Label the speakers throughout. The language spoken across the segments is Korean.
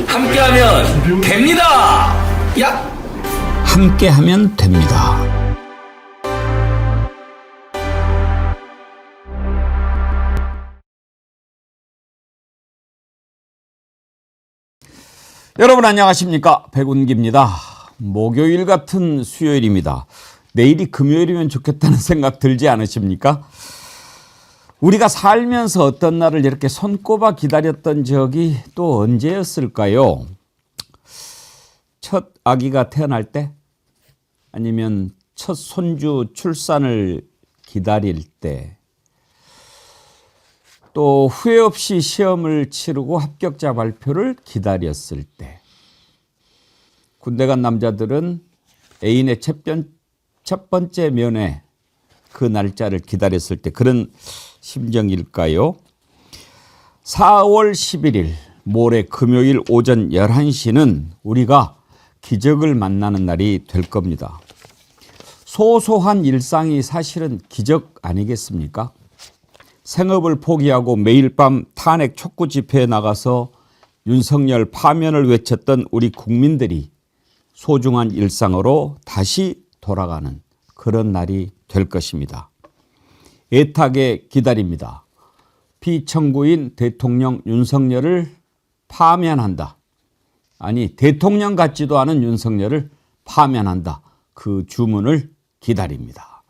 Speaker 1: 함께하면 됩니다. 야!
Speaker 2: 함께하면 됩니다. 여러분 안녕하십니까? 백운기입니다. 목요일 같은 수요일입니다. 내일이 금요일이면 좋겠다는 생각 들지 않으십니까? 우리가 살면서 어떤 날을 이렇게 손꼽아 기다렸던 적이 또 언제였을까요? 첫 아기가 태어날 때? 아니면 첫 손주 출산을 기다릴 때? 또 후회 없이 시험을 치르고 합격자 발표를 기다렸을 때? 군대 간 남자들은 애인의 첫 번째 면회 그 날짜를 기다렸을 때 그런 심정일까요? 4월 11일 모레 금요일 오전 11시는 우리가 기적을 만나는 날이 될 겁니다. 소소한 일상이 사실은 기적 아니겠습니까? 생업을 포기하고 매일 밤 탄핵 촉구 집회에 나가서 윤석열 파면을 외쳤던 우리 국민들이 소중한 일상으로 다시 돌아가는 그런 날이 될 것입니다. 애타게 기다립니다. 피청구인 대통령 윤석열을 파면한다. 아니 대통령 같지도 않은 윤석열을 파면한다. 그 주문을 기다립니다.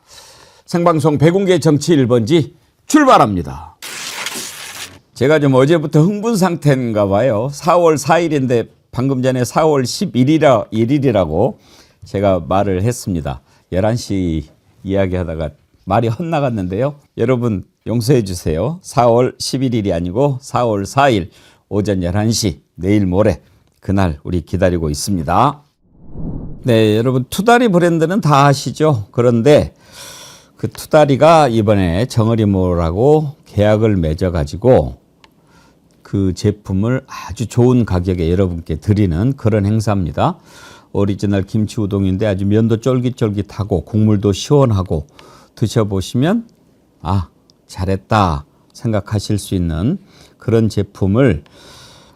Speaker 2: 생방송 백운계 정치 1번지 출발합니다. 제가 좀 어제부터 흥분 상태인가 봐요. 4월 4일인데 방금 전에 4월 11일이라고 제가 말을 했습니다. 11시 이야기하다가 말이 헛나갔는데요. 여러분 용서해 주세요. 4월 11일이 아니고 4월 4일 오전 11시 내일 모레 그날 우리 기다리고 있습니다. 네, 여러분 투다리 브랜드는 다 아시죠? 그런데 그 투다리가 이번에 정어리몰하고 계약을 맺어가지고 그 제품을 아주 좋은 가격에 여러분께 드리는 그런 행사입니다. 오리지널 김치 우동인데 아주 면도 쫄깃쫄깃하고 국물도 시원하고 드셔보시면 아 잘했다 생각하실 수 있는 그런 제품을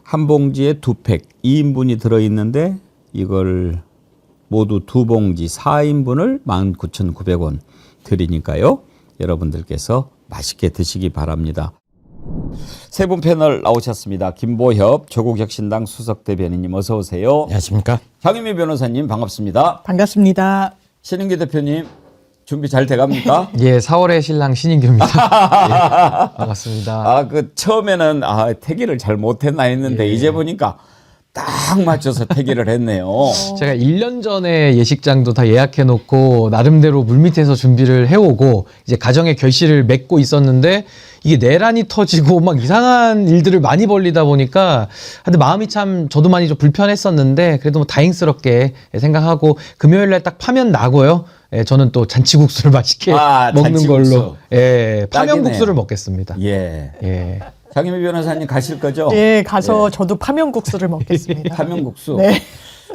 Speaker 2: 한 봉지에 2팩 2인분이 들어있는데 이걸 모두 2봉지 4인분을 19,900원 드리니까요. 여러분들께서 맛있게 드시기 바랍니다. 세 분 패널 나오셨습니다. 김보협 조국혁신당 수석대변인님 어서 오세요.
Speaker 3: 안녕하십니까.
Speaker 2: 장윤미 변호사님 반갑습니다.
Speaker 4: 반갑습니다.
Speaker 2: 신인규 대표님 준비 잘 돼갑니까?
Speaker 3: 예, 4월의 신랑 신인규입니다. 예, 반갑습니다.
Speaker 2: 처음에는 태기를 잘 못했나 했는데 이제 보니까 딱 맞춰서 태기를 했네요.
Speaker 3: 제가 1년 전에 예식장도 다 예약해놓고 나름대로 물밑에서 준비를 해오고 이제 가정의 결실을 맺고 있었는데 이게 내란이 터지고 막 이상한 일들을 많이 벌리다 보니까 근데 마음이 참 저도 많이 좀 불편했었는데 그래도 뭐 다행스럽게 생각하고 금요일날 딱 파면 나고요. 예, 저는 또 잔치국수를 맛있게 먹는
Speaker 2: 잔치국수.
Speaker 3: 걸로 예, 파면국수를
Speaker 2: 딱이네요.
Speaker 3: 먹겠습니다.
Speaker 2: 예.
Speaker 3: 예.
Speaker 2: 장윤미 변호사님 가실 거죠?
Speaker 4: 네, 가서 저도 파면국수를 먹겠습니다.
Speaker 2: 파면국수.
Speaker 4: 네.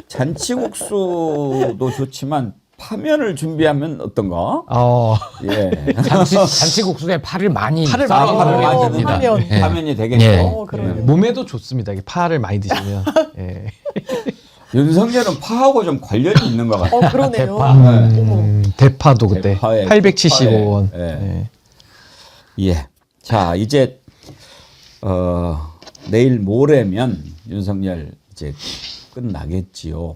Speaker 2: 잔치국수도 좋지만 파면을 준비하면 어떤가? 예.
Speaker 5: 잔치국수에 파를 많이
Speaker 2: 파를
Speaker 4: 많이
Speaker 2: 넣습니다.
Speaker 4: 파면.
Speaker 5: 예.
Speaker 2: 파면이 되겠죠.
Speaker 5: 예.
Speaker 4: 그러네요.
Speaker 3: 몸에도 좋습니다. 이게 파를 많이 드시면. 예.
Speaker 2: 윤석열은 파하고 좀 관련이 있는 것 같아요.
Speaker 4: 그러네요.
Speaker 3: 대파도 그때
Speaker 2: 대파에
Speaker 3: 875원.
Speaker 2: 예. 예. 자, 이제 내일 모레면 윤석열 이제 끝나겠지요.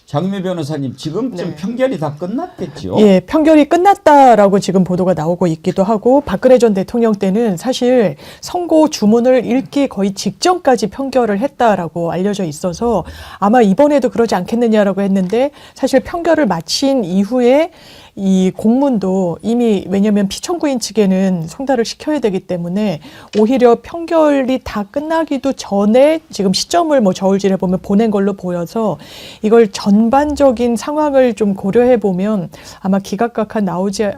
Speaker 2: 장윤미 변호사님 지금쯤 편결이 다 끝났겠지요?
Speaker 4: 예, 편결이 끝났다라고 지금 보도가 나오고 있기도 하고 박근혜 전 대통령 때는 사실 선고 주문을 읽기 거의 직전까지 편결을 했다라고 알려져 있어서 아마 이번에도 그러지 않겠느냐라고 했는데 사실 편결을 마친 이후에 이 공문도 이미 왜냐하면 피청구인 측에는 송달을 시켜야 되기 때문에 오히려 편결이 다 끝나기도 전에 지금 시점을 뭐 저울질해 보면 보낸 걸로 보여서 이걸 전반적인 상황을 좀 고려해 보면 아마 기각각하 나오지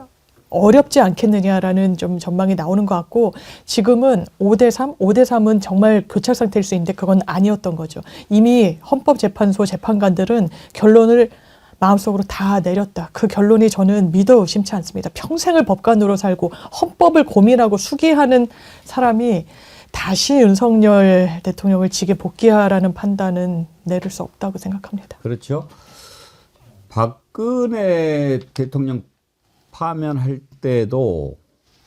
Speaker 4: 어렵지 않겠느냐라는 좀 전망이 나오는 것 같고 지금은 5대3, 5대3은 정말 교착 상태일 수 있는데 그건 아니었던 거죠. 이미 헌법재판소 재판관들은 결론을 마음속으로 다 내렸다. 그 결론이 저는 믿어 의심치 않습니다. 평생을 법관으로 살고 헌법을 고민하고 수기하는 사람이 다시 윤석열 대통령을 직에 복귀하라는 판단은 내릴 수 없다고 생각합니다.
Speaker 2: 그렇죠. 박근혜 대통령 파면할 때도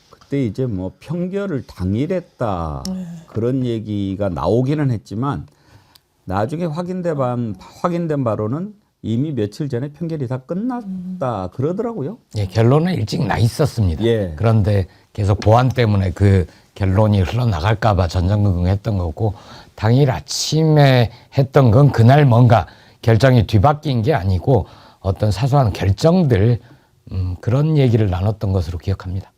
Speaker 2: 그때 이제 뭐 평결을 당일했다 그런 얘기가 나오기는 했지만 나중에 확인된 바로는 이미 며칠 전에 평결이 다 끝났다 그러더라고요.
Speaker 5: 예, 결론은 일찍 나 있었습니다.
Speaker 2: 예.
Speaker 5: 그런데 계속 보안 때문에 그 결론이 흘러나갈까 봐 전전긍긍했던 거고 당일 아침에 했던 건 그날 뭔가 결정이 뒤바뀐 게 아니고 어떤 사소한 결정들 그런 얘기를 나눴던 것으로 기억합니다.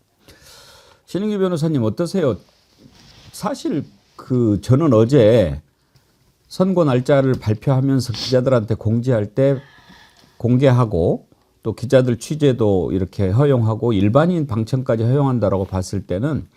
Speaker 2: 신인기 변호사님 어떠세요? 사실 저는 어제 선고 날짜를 발표하면서 기자들한테 공지할 때 공개하고 또 기자들 취재도 이렇게 허용하고 일반인 방청까지 허용한다라고 봤을 때는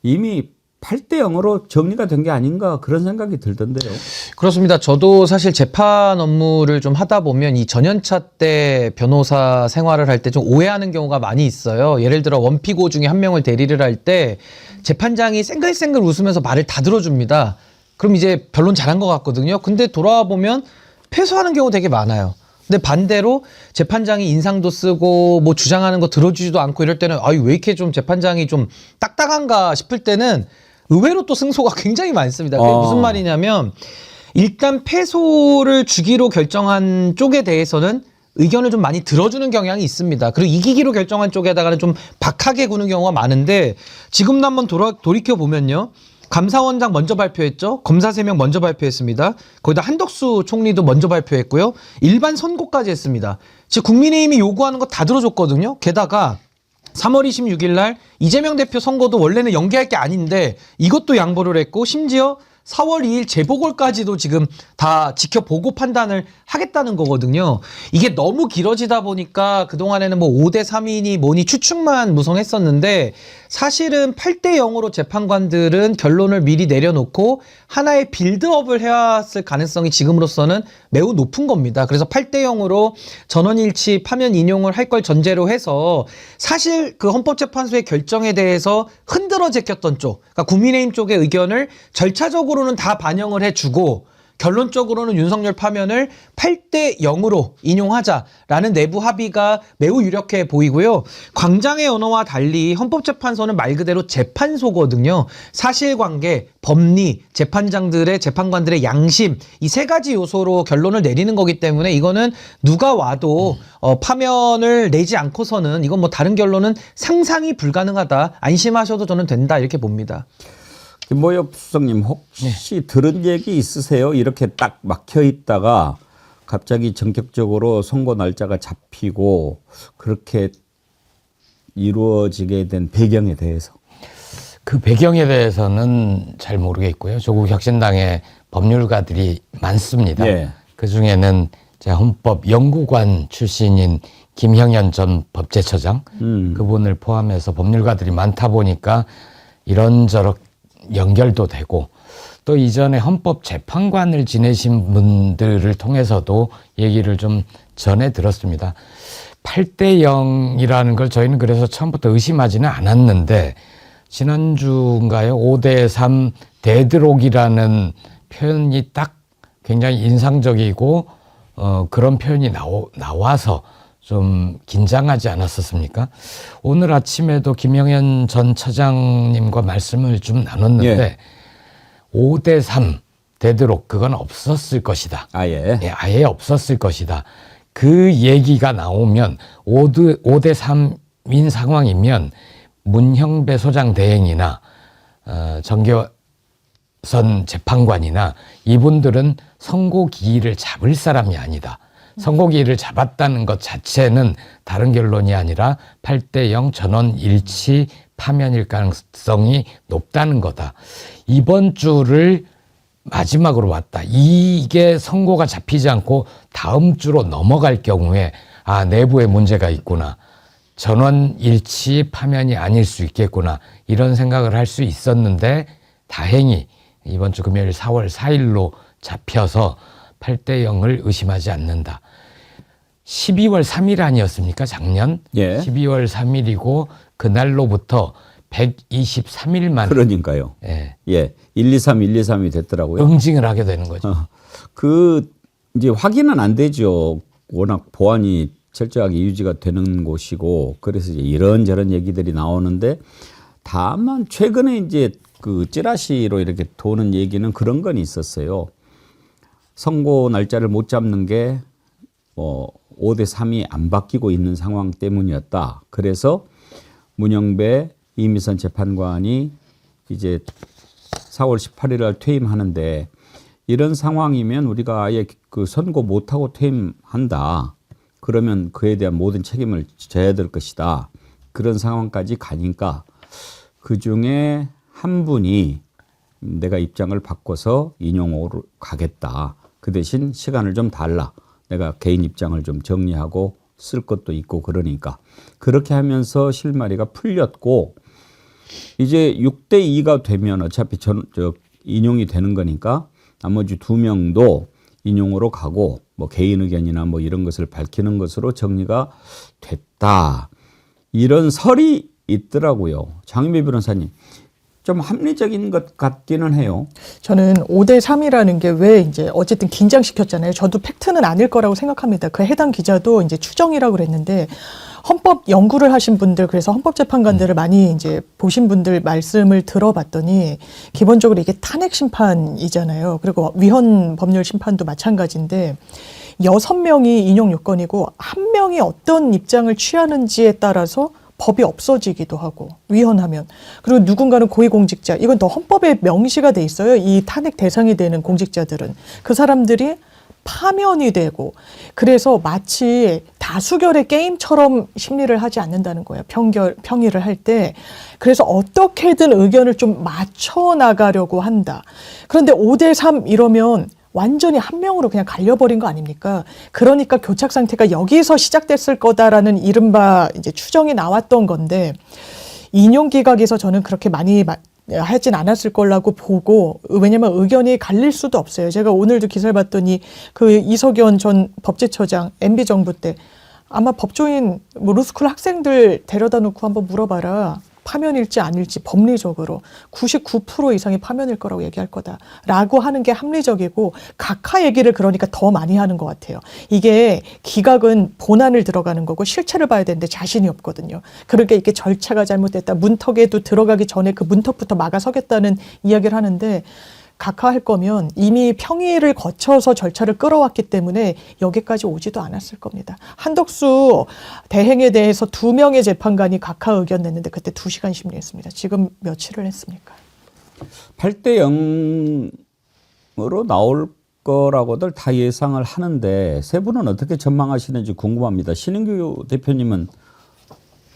Speaker 2: 이미 8대 0으로 정리가 된 게 아닌가 그런 생각이 들던데요.
Speaker 3: 그렇습니다. 저도 사실 재판 업무를 좀 하다 보면 이 전연차 때 변호사 생활을 할 때 좀 오해하는 경우가 많이 있어요. 예를 들어 원피고 중에 한 명을 대리를 할 때 재판장이 쌩글쌩글 웃으면서 말을 다 들어줍니다. 그럼 이제 변론 잘한 것 같거든요. 근데 돌아와 보면 패소하는 경우 되게 많아요. 근데 반대로 재판장이 인상도 쓰고 뭐 주장하는 거 들어주지도 않고 이럴 때는 아유 왜 이렇게 좀 재판장이 좀 딱딱한가 싶을 때는 의외로 또 승소가 굉장히 많습니다. 그게 무슨 말이냐면 일단 패소를 주기로 결정한 쪽에 대해서는 의견을 좀 많이 들어주는 경향이 있습니다. 그리고 이기기로 결정한 쪽에다가는 좀 박하게 구는 경우가 많은데 지금도 한번 돌이켜 보면요. 감사원장 먼저 발표했죠. 검사 3명 먼저 발표했습니다. 거기다 한덕수 총리도 먼저 발표했고요. 일반 선고까지 했습니다. 즉 국민의힘이 요구하는 거 다 들어줬거든요. 게다가 3월 26일 날 이재명 대표 선거도 원래는 연기할 게 아닌데 이것도 양보를 했고 심지어 4월 2일 재보궐까지도 지금 다 지켜보고 판단을 하겠다는 거거든요. 이게 너무 길어지다 보니까 그동안에는 뭐 5대 3이니 뭐니 추측만 무성했었는데 사실은 8대 0으로 재판관들은 결론을 미리 내려놓고 하나의 빌드업을 해왔을 가능성이 지금으로서는 매우 높은 겁니다. 그래서 8대 0으로 전원일치 파면 인용을 할 걸 전제로 해서 사실 그 헌법재판소의 결정에 대해서 흔들어 제꼈던 쪽, 그러니까 국민의힘 쪽의 의견을 절차적으로는 다 반영을 해주고 결론적으로는 윤석열 파면을 8대 0으로 인용하자라는 내부 합의가 매우 유력해 보이고요. 광장의 언어와 달리 헌법재판소는 말 그대로 재판소거든요. 사실관계, 법리, 재판관들의 양심 이 세 가지 요소로 결론을 내리는 거기 때문에 이거는 누가 와도 파면을 내지 않고서는 이건 뭐 다른 결론은 상상이 불가능하다. 안심하셔도 저는 된다 이렇게 봅니다.
Speaker 2: 김보엽 수석님 혹시 들은 얘기 있으세요? 이렇게 딱 막혀 있다가 갑자기 전격적으로 선고 날짜가 잡히고 그렇게 이루어지게 된 배경에 대해서.
Speaker 5: 그 배경에 대해서는 잘 모르겠고요. 조국 혁신당의 법률가들이 많습니다.
Speaker 2: 예.
Speaker 5: 그중에는 헌법 연구관 출신인 김형현 전 법제처장 그분을 포함해서 법률가들이 많다 보니까 이런저런 연결도 되고 또 이전에 헌법재판관을 지내신 분들을 통해서도 얘기를 좀 전해 들었습니다. 8대 0이라는 걸 저희는 그래서 처음부터 의심하지는 않았는데 지난주인가요? 5대 3 데드록이라는 표현이 딱 굉장히 인상적이고 그런 표현이 나와서 좀 긴장하지 않았었습니까? 오늘 아침에도 김영현 전 처장님과 말씀을 좀 나눴는데 5대 3 데드록 그건 없었을 것이다.
Speaker 2: 아예.
Speaker 5: 예, 아예 없었을 것이다. 그 얘기가 나오면 5대 3인 상황이면 문형배 소장 대행이나 정교선 재판관이나 이분들은 선고기일을 잡을 사람이 아니다. 선고기일을 잡았다는 것 자체는 다른 결론이 아니라 8대 0 전원 일치 파면일 가능성이 높다는 거다. 이번 주를 마지막으로 왔다. 이게 선고가 잡히지 않고 다음 주로 넘어갈 경우에 아, 내부에 문제가 있구나. 전원 일치 파면이 아닐 수 있겠구나. 이런 생각을 할 수 있었는데 다행히 이번 주 금요일 4월 4일로 잡혀서 8대 0을 의심하지 않는다. 12월 3일 아니었습니까? 작년?
Speaker 2: 예.
Speaker 5: 12월 3일이고 그날로부터 123일 만에
Speaker 2: 그러니까요.
Speaker 5: 예,
Speaker 2: 예. 123, 123이 됐더라고요.
Speaker 5: 응징을 하게 되는 거죠.
Speaker 2: 그 이제 확인은 안 되죠. 워낙 보안이 철저하게 유지가 되는 곳이고 그래서 이제 이런저런 얘기들이 나오는데 다만 최근에 이제 그 찌라시로 이렇게 도는 얘기는 그런 건 있었어요. 선고 날짜를 못 잡는 게 5대 3이 안 바뀌고 있는 상황 때문이었다. 그래서 문영배 이미선 재판관이 이제 4월 18일 날 퇴임하는데 이런 상황이면 우리가 아예 그 선고 못하고 퇴임한다. 그러면 그에 대한 모든 책임을 져야 될 것이다. 그런 상황까지 가니까 그중에 한 분이 내가 입장을 바꿔서 인용으로 가겠다. 그 대신 시간을 좀 달라. 내가 개인 입장을 좀 정리하고 쓸 것도 있고 그러니까. 그렇게 하면서 실마리가 풀렸고 이제 6대 2가 되면 어차피 인용이 되는 거니까 나머지 2명도 인용으로 가고 뭐 개인 의견이나 뭐 이런 것을 밝히는 것으로 정리가 됐다. 이런 설이 있더라고요. 장윤배 변호사님. 좀 합리적인 것 같기는 해요.
Speaker 4: 저는 5대 3이라는 게 왜 이제 어쨌든 긴장시켰잖아요. 저도 팩트는 아닐 거라고 생각합니다. 그 해당 기자도 이제 추정이라고 그랬는데 헌법 연구를 하신 분들 그래서 헌법재판관들을 많이 이제 보신 분들 말씀을 들어봤더니 기본적으로 이게 탄핵 심판이잖아요. 그리고 위헌 법률 심판도 마찬가지인데 6명이 인용 요건이고 1명이 어떤 입장을 취하는지에 따라서 법이 없어지기도 하고 위헌하면 그리고 누군가는 고위공직자 이건 더 헌법에 명시가 돼 있어요. 이 탄핵 대상이 되는 공직자들은 그 사람들이 파면이 되고 그래서 마치 다수결의 게임처럼 심리를 하지 않는다는 거예요. 평의를 할 때. 그래서 어떻게든 의견을 좀 맞춰 나가려고 한다. 그런데 5대 3 이러면 완전히 한 명으로 그냥 갈려버린 거 아닙니까? 그러니까 교착 상태가 여기서 시작됐을 거다라는 이른바 이제 추정이 나왔던 건데 인용 기각에서 저는 그렇게 많이 하진 않았을 거라고 보고 왜냐면 의견이 갈릴 수도 없어요. 제가 오늘도 기사를 봤더니 그 이석연 전 법제처장 MB 정부 때 아마 법조인 뭐 로스쿨 학생들 데려다 놓고 한번 물어봐라. 파면일지 아닐지 법리적으로 99% 이상이 파면일 거라고 얘기할 거다라고 하는 게 합리적이고 각하 얘기를 그러니까 더 많이 하는 것 같아요. 이게 기각은 본안을 들어가는 거고 실체를 봐야 되는데 자신이 없거든요. 그러니까 이게 절차가 잘못됐다. 문턱에도 들어가기 전에 그 문턱부터 막아서겠다는 이야기를 하는데 각하할 거면 이미 평의를 거쳐서 절차를 끌어왔기 때문에 여기까지 오지도 않았을 겁니다. 한덕수 대행에 대해서 2명의 재판관이 각하 의견 냈는데 그때 2시간 심리했습니다. 지금 며칠을 했습니까?
Speaker 2: 8대 0으로 나올 거라고들 다 예상을 하는데 세 분은 어떻게 전망하시는지 궁금합니다. 신인규 대표님은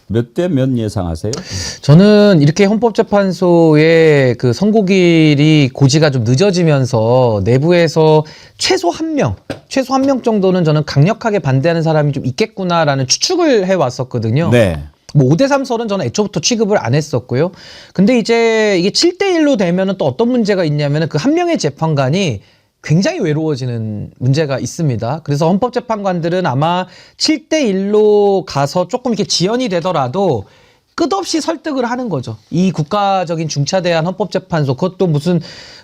Speaker 2: 몇 대 몇 예상하세요?
Speaker 3: 저는 이렇게 헌법재판소의 그 선고일이 고지가 좀 늦어지면서 내부에서 최소 한 명 정도는 저는 강력하게 반대하는 사람이 좀 있겠구나라는 추측을 해왔었거든요.
Speaker 2: 네.
Speaker 3: 뭐 5대3 설은 저는 애초부터 취급을 안 했었고요. 근데 이제 이게 7대1로 되면은 또 어떤 문제가 있냐면은 그 한 명의 재판관이 굉장히 외로워지는 문제가 있습니다. 그래서 헌법재판관들은 아마 7대1로 가서 조금 이렇게 지연이 되더라도 끝없이 설득을 하는 거죠. 이 국가적인 중차대한 헌법재판소, 그것도 무슨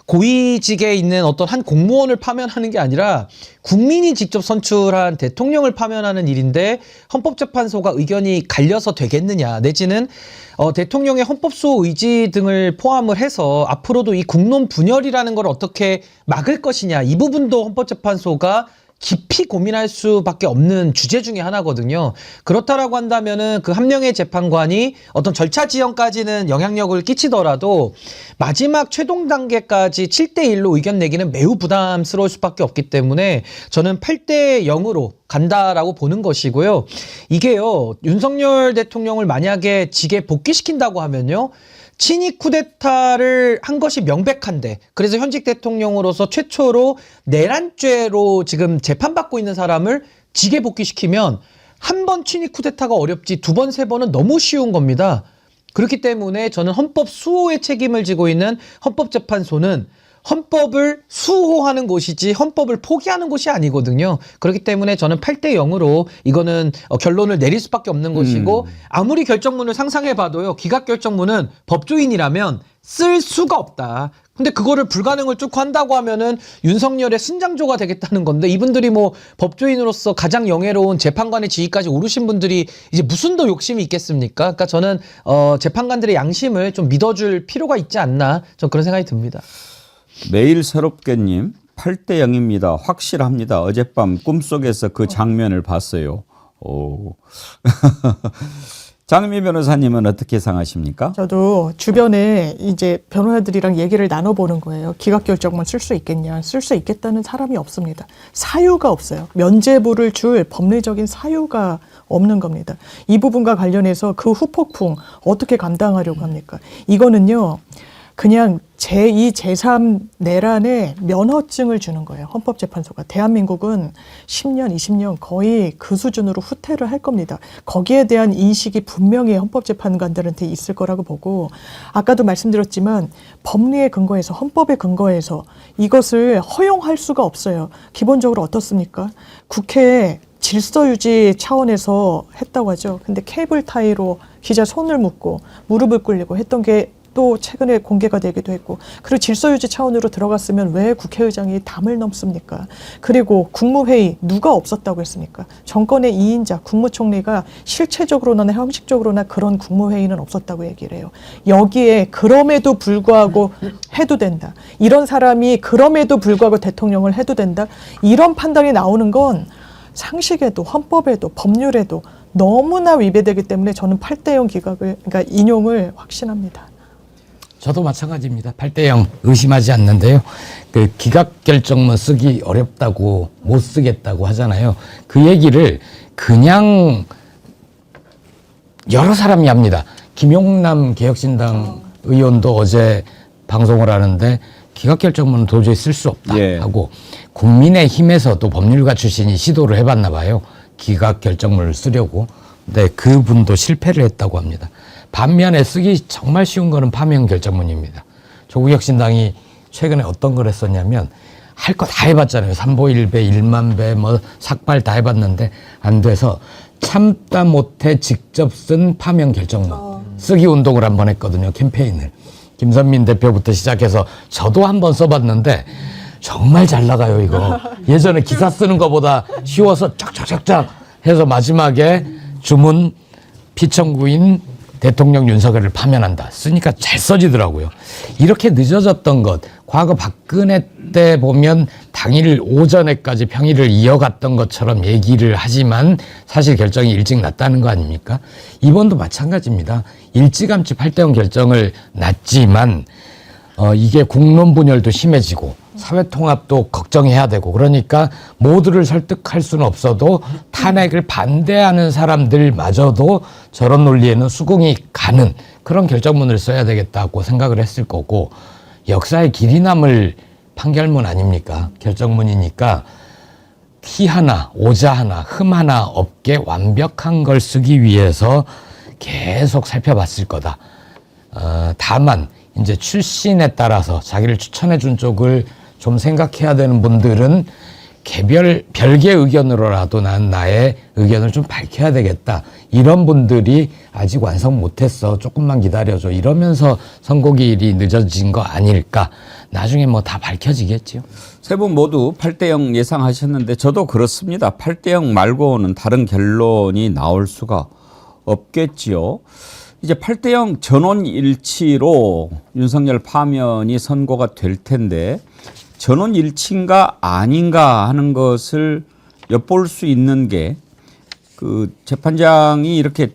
Speaker 3: 고위직에 있는 어떤 한 공무원을 파면하는 게 아니라 국민이 직접 선출한 대통령을 파면하는 일인데 헌법재판소가 의견이 갈려서 되겠느냐, 내지는 대통령의 헌법수호 의지 등을 포함을 해서 앞으로도 이 국론 분열이라는 걸 어떻게 막을 것이냐, 이 부분도 헌법재판소가 깊이 고민할 수밖에 없는 주제 중에 하나거든요. 그렇다라고 한다면은 그 한 명의 재판관이 어떤 절차 지연까지는 영향력을 끼치더라도 마지막 최종 단계까지 7대1로 의견 내기는 매우 부담스러울 수밖에 없기 때문에 저는 8대 0으로 간다라고 보는 것이고요. 이게요, 윤석열 대통령을 만약에 직에 복귀시킨다고 하면요, 친위 쿠데타를 한 것이 명백한데, 그래서 현직 대통령으로서 최초로 내란죄로 지금 재판받고 있는 사람을 직에 복귀시키면 한 번 친위 쿠데타가 어렵지 2번, 3번은 너무 쉬운 겁니다. 그렇기 때문에 저는 헌법 수호의 책임을 지고 있는 헌법재판소는 헌법을 수호하는 곳이지 헌법을 포기하는 곳이 아니거든요. 그렇기 때문에 저는 8대 0으로 이거는 결론을 내릴 수밖에 없는 것이고 아무리 결정문을 상상해봐도요. 기각결정문은 법조인이라면 쓸 수가 없다. 근데 그거를 불가능을 쭉 한다고 하면은 윤석열의 순장조가 되겠다는 건데 이분들이 뭐 법조인으로서 가장 영예로운 재판관의 지위까지 오르신 분들이 이제 무슨 더 욕심이 있겠습니까? 그러니까 저는 재판관들의 양심을 좀 믿어줄 필요가 있지 않나 좀 그런 생각이 듭니다.
Speaker 2: 매일 새롭게님 8대 0입니다. 확실합니다. 어젯밤 꿈속에서 그 장면을 봤어요. 오. 장미 변호사님은 어떻게 예상하십니까?
Speaker 4: 저도 주변에 이제 변호사들이랑 얘기를 나눠보는 거예요. 기각결정문 쓸 수 있겠냐. 쓸 수 있겠다는 사람이 없습니다. 사유가 없어요. 면죄부를 줄 법리적인 사유가 없는 겁니다. 이 부분과 관련해서 그 후폭풍 어떻게 감당하려고 합니까? 이거는요. 그냥 제2, 제3 내란에 면허증을 주는 거예요. 헌법재판소가. 대한민국은 10년, 20년 거의 그 수준으로 후퇴를 할 겁니다. 거기에 대한 인식이 분명히 헌법재판관들한테 있을 거라고 보고 아까도 말씀드렸지만 법리에 근거해서 헌법에 근거해서 이것을 허용할 수가 없어요. 기본적으로 어떻습니까? 국회에 질서유지 차원에서 했다고 하죠. 근데 케이블 타이로 기자 손을 묶고 무릎을 꿇리고 했던 게 또 최근에 공개가 되기도 했고 그리고 질서유지 차원으로 들어갔으면 왜 국회의장이 담을 넘습니까? 그리고 국무회의 누가 없었다고 했습니까? 정권의 2인자 국무총리가 실체적으로나 형식적으로나 그런 국무회의는 없었다고 얘기를 해요. 여기에 그럼에도 불구하고 해도 된다. 이런 사람이 그럼에도 불구하고 대통령을 해도 된다. 이런 판단이 나오는 건 상식에도 헌법에도 법률에도 너무나 위배되기 때문에 저는 8대 0 기각을 그러니까 인용을 확신합니다.
Speaker 5: 저도 마찬가지입니다. 8대 0 의심하지 않는데요. 그 기각결정문 쓰기 어렵다고 못 쓰겠다고 하잖아요. 그 얘기를 그냥 여러 사람이 합니다. 김용남 개혁신당 의원도 어제 방송을 하는데 기각결정문은 도저히 쓸 수 없다 하고 국민의힘에서도 법률가 출신이 시도를 해봤나 봐요. 기각결정문을 쓰려고. 근데 그분도 실패를 했다고 합니다. 반면에 쓰기 정말 쉬운 거는 파면 결정문입니다. 조국혁신당이 최근에 어떤 걸 했었냐면 할 거 다 해봤잖아요. 삼보일배, 1만 배, 뭐 삭발 다 해봤는데 안 돼서 참다 못해 직접 쓴 파면 결정문 쓰기 운동을 한번 했거든요. 캠페인을. 김선민 대표부터 시작해서 저도 한번 써봤는데 정말 잘 나가요 이거. 예전에 기사 쓰는 것보다 쉬워서 쫙쫙쫙쫙 해서 마지막에 주문 피청구인 대통령 윤석열을 파면한다. 쓰니까 잘 써지더라고요. 이렇게 늦어졌던 것, 과거 박근혜 때 보면 당일 오전에까지 평일을 이어갔던 것처럼 얘기를 하지만 사실 결정이 일찍 났다는 거 아닙니까? 이번도 마찬가지입니다. 일찌감치 8대 0 결정을 났지만 이게 국론 분열도 심해지고 사회통합도 걱정해야 되고 그러니까 모두를 설득할 수는 없어도 탄핵을 반대하는 사람들마저도 저런 논리에는 수긍이 가는 그런 결정문을 써야 되겠다고 생각을 했을 거고 역사의 길이 남을 판결문 아닙니까? 결정문이니까 티 하나, 오자 하나, 흠 하나 없게 완벽한 걸 쓰기 위해서 계속 살펴봤을 거다. 다만 이제 출신에 따라서 자기를 추천해 준 쪽을 좀 생각해야 되는 분들은 별개 의견으로라도 난 나의 의견을 좀 밝혀야 되겠다. 이런 분들이 아직 완성 못했어. 조금만 기다려줘. 이러면서 선고기일이 늦어진 거 아닐까. 나중에 뭐 다 밝혀지겠지요.
Speaker 2: 세 분 모두 8대 0 예상하셨는데 저도 그렇습니다. 8대 0 말고는 다른 결론이 나올 수가 없겠지요. 이제 8대 0 전원일치로 윤석열 파면이 선고가 될 텐데 전원일치인가 아닌가 하는 것을 엿볼 수 있는 게 그 재판장이 이렇게